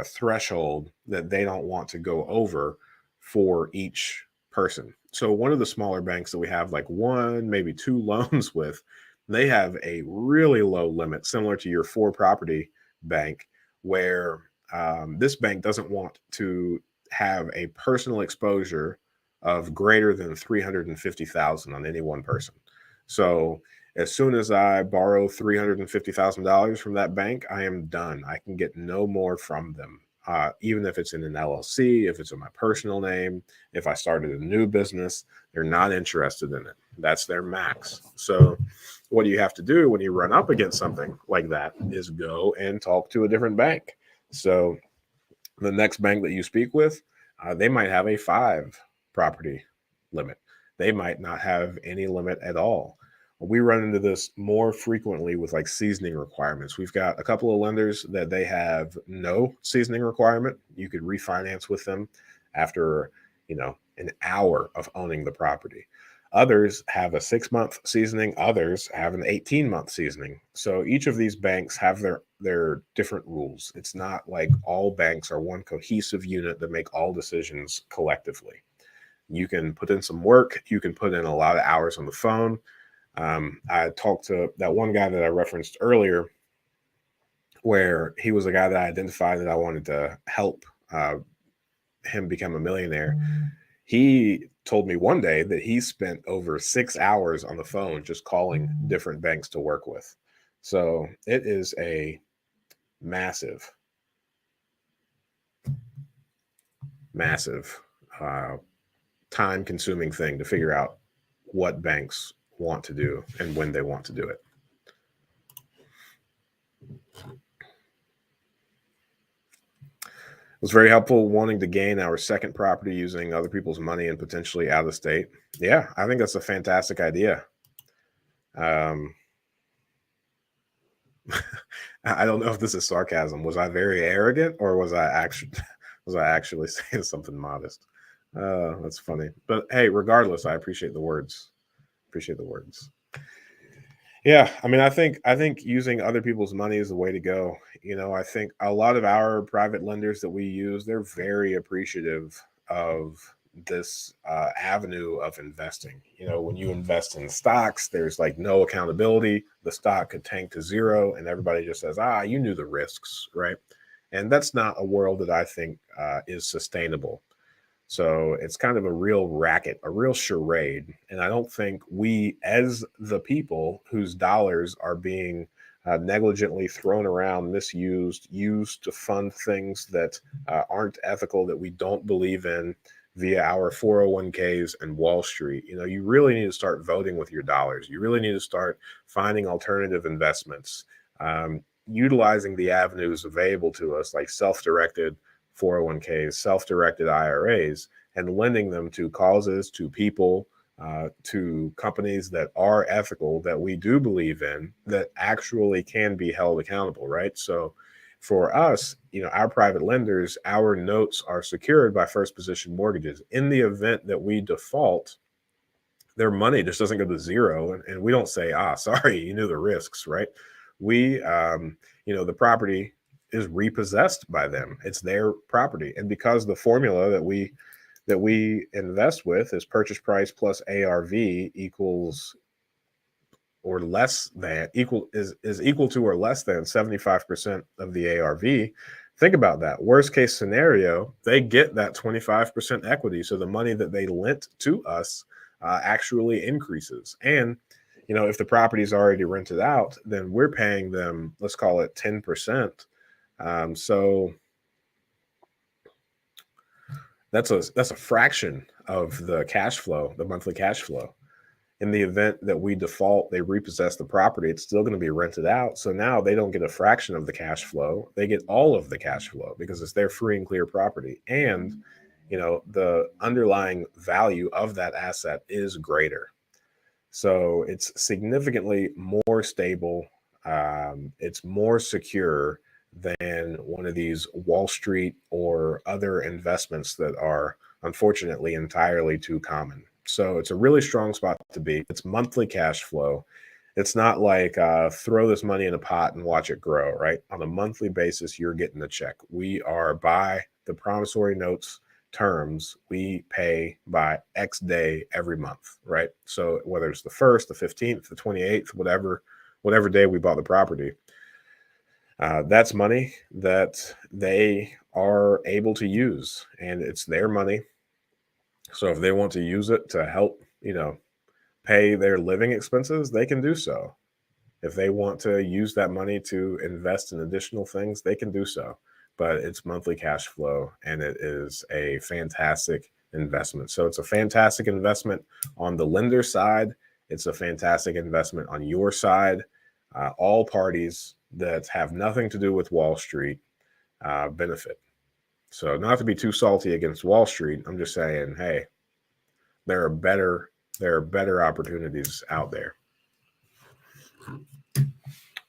threshold that they don't want to go over for each person. So one of the smaller banks that we have like 1, maybe 2 loans with, they have a really low limit, similar to your 4 property bank, where this bank doesn't want to have a personal exposure of greater than 350,000 on any one person. So as soon as I borrow $350,000 from that bank, I am done. I can get no more from them. Even if it's in an LLC, if it's in my personal name, if I started a new business, they're not interested in it. That's their max. So what do you have to do when you run up against something like that is go and talk to a different bank. So the next bank that you speak with, they might have a 5 property limit. They might not have any limit at all. We run into this more frequently with like seasoning requirements. We've got a couple of lenders that they have no seasoning requirement. You could refinance with them after, an hour of owning the property. Others have a 6-month seasoning. Others have an 18-month seasoning. So each of these banks have their different rules. It's not like all banks are one cohesive unit that make all decisions collectively. You can put in some work. You can put in a lot of hours on the phone. I talked to that one guy that I referenced earlier, where he was a guy that I identified that I wanted to help him become a millionaire. He told me one day that he spent over 6 hours on the phone just calling different banks to work with. So it is a massive, massive time consuming thing to figure out what banks want to do and when they want to do it. It was very helpful wanting to gain our second property using other people's money and potentially out of state. Yeah, I think that's a fantastic idea. I don't know if this is sarcasm. Was I very arrogant, or was I actually saying something modest? That's funny. But hey, regardless, I appreciate the words. Appreciate the words. Yeah, I mean, I think using other people's money is the way to go. I think a lot of our private lenders that we use, they're very appreciative of this avenue of investing. When you invest in stocks, there's like no accountability. The stock could tank to zero, and everybody just says, you knew the risks, right? And that's not a world that I think is sustainable. So it's kind of a real racket, a real charade. And I don't think we, as the people whose dollars are being negligently thrown around, misused, used to fund things that aren't ethical, that we don't believe in via our 401ks and Wall Street. You really need to start voting with your dollars. You really need to start finding alternative investments, utilizing the avenues available to us, like self-directed 401ks, self-directed IRAs, and lending them to causes, to people, to companies that are ethical, that we do believe in, that actually can be held accountable, right? So for us, our private lenders, our notes are secured by first position mortgages. In the event that we default, their money just doesn't go to zero. And we don't say, sorry, you knew the risks, right? We, the property is repossessed by them. It's their property. And because the formula that we invest with is purchase price plus ARV equals or less than is equal to or less than 75% of the ARV. Think about that. Worst case scenario, they get that 25% equity. So the money that they lent to us actually increases. And if the property is already rented out, then we're paying them, let's call it 10%. So that's a fraction of the cash flow, the monthly cash flow. In the event that we default, they repossess the property, it's still going to be rented out. So now they don't get a fraction of the cash flow. They get all of the cash flow because it's their free and clear property. And, the underlying value of that asset is greater. So it's significantly more stable. It's more secure than one of these Wall Street or other investments that are unfortunately entirely too common. So it's a really strong spot to be. It's monthly cash flow. It's not like throw this money in a pot and watch it grow, right? On a monthly basis, you're getting the check. We are by the promissory notes terms, we pay by X day every month, right? So whether it's the 1st, the 15th, the 28th, whatever day we bought the property, that's money that they are able to use, and it's their money. So if they want to use it to help, pay their living expenses, they can do so. If they want to use that money to invest in additional things, they can do so. But it's monthly cash flow, and it is a fantastic investment. So it's a fantastic investment on the lender side. It's a fantastic investment on your side. All parties that have nothing to do with Wall Street benefit. So not to be too salty against Wall Street, I'm just saying, hey, there are better opportunities out there.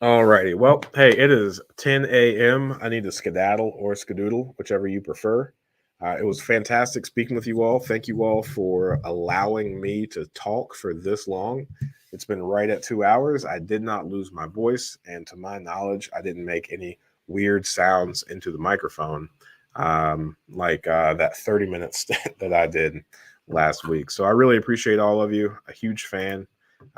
All righty. Well, hey, it is 10 a.m. I need to skedaddle or skedoodle, whichever you prefer. It was fantastic speaking with you all. Thank you all for allowing me to talk for this long. It's been right at 2 hours. I did not lose my voice, and to my knowledge, I didn't make any weird sounds into the microphone like that 30-minute stint that I did last week. So I really appreciate all of you. A huge fan.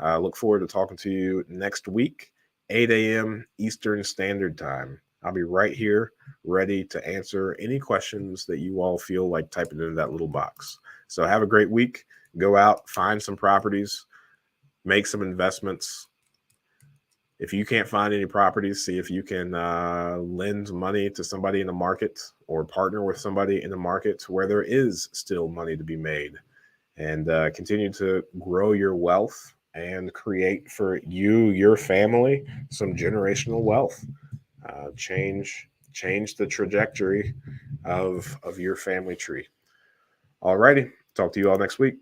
Look forward to talking to you next week. 8 a.m. Eastern Standard Time. I'll be right here ready to answer any questions that you all feel like typing into that little box. So have a great week. Go out, find some properties, make some investments. If you can't find any properties, see if you can lend money to somebody in the market or partner with somebody in the market where there is still money to be made, and continue to grow your wealth and create for you, your family, some generational wealth. Change the trajectory of your family tree. All righty. Talk to you all next week.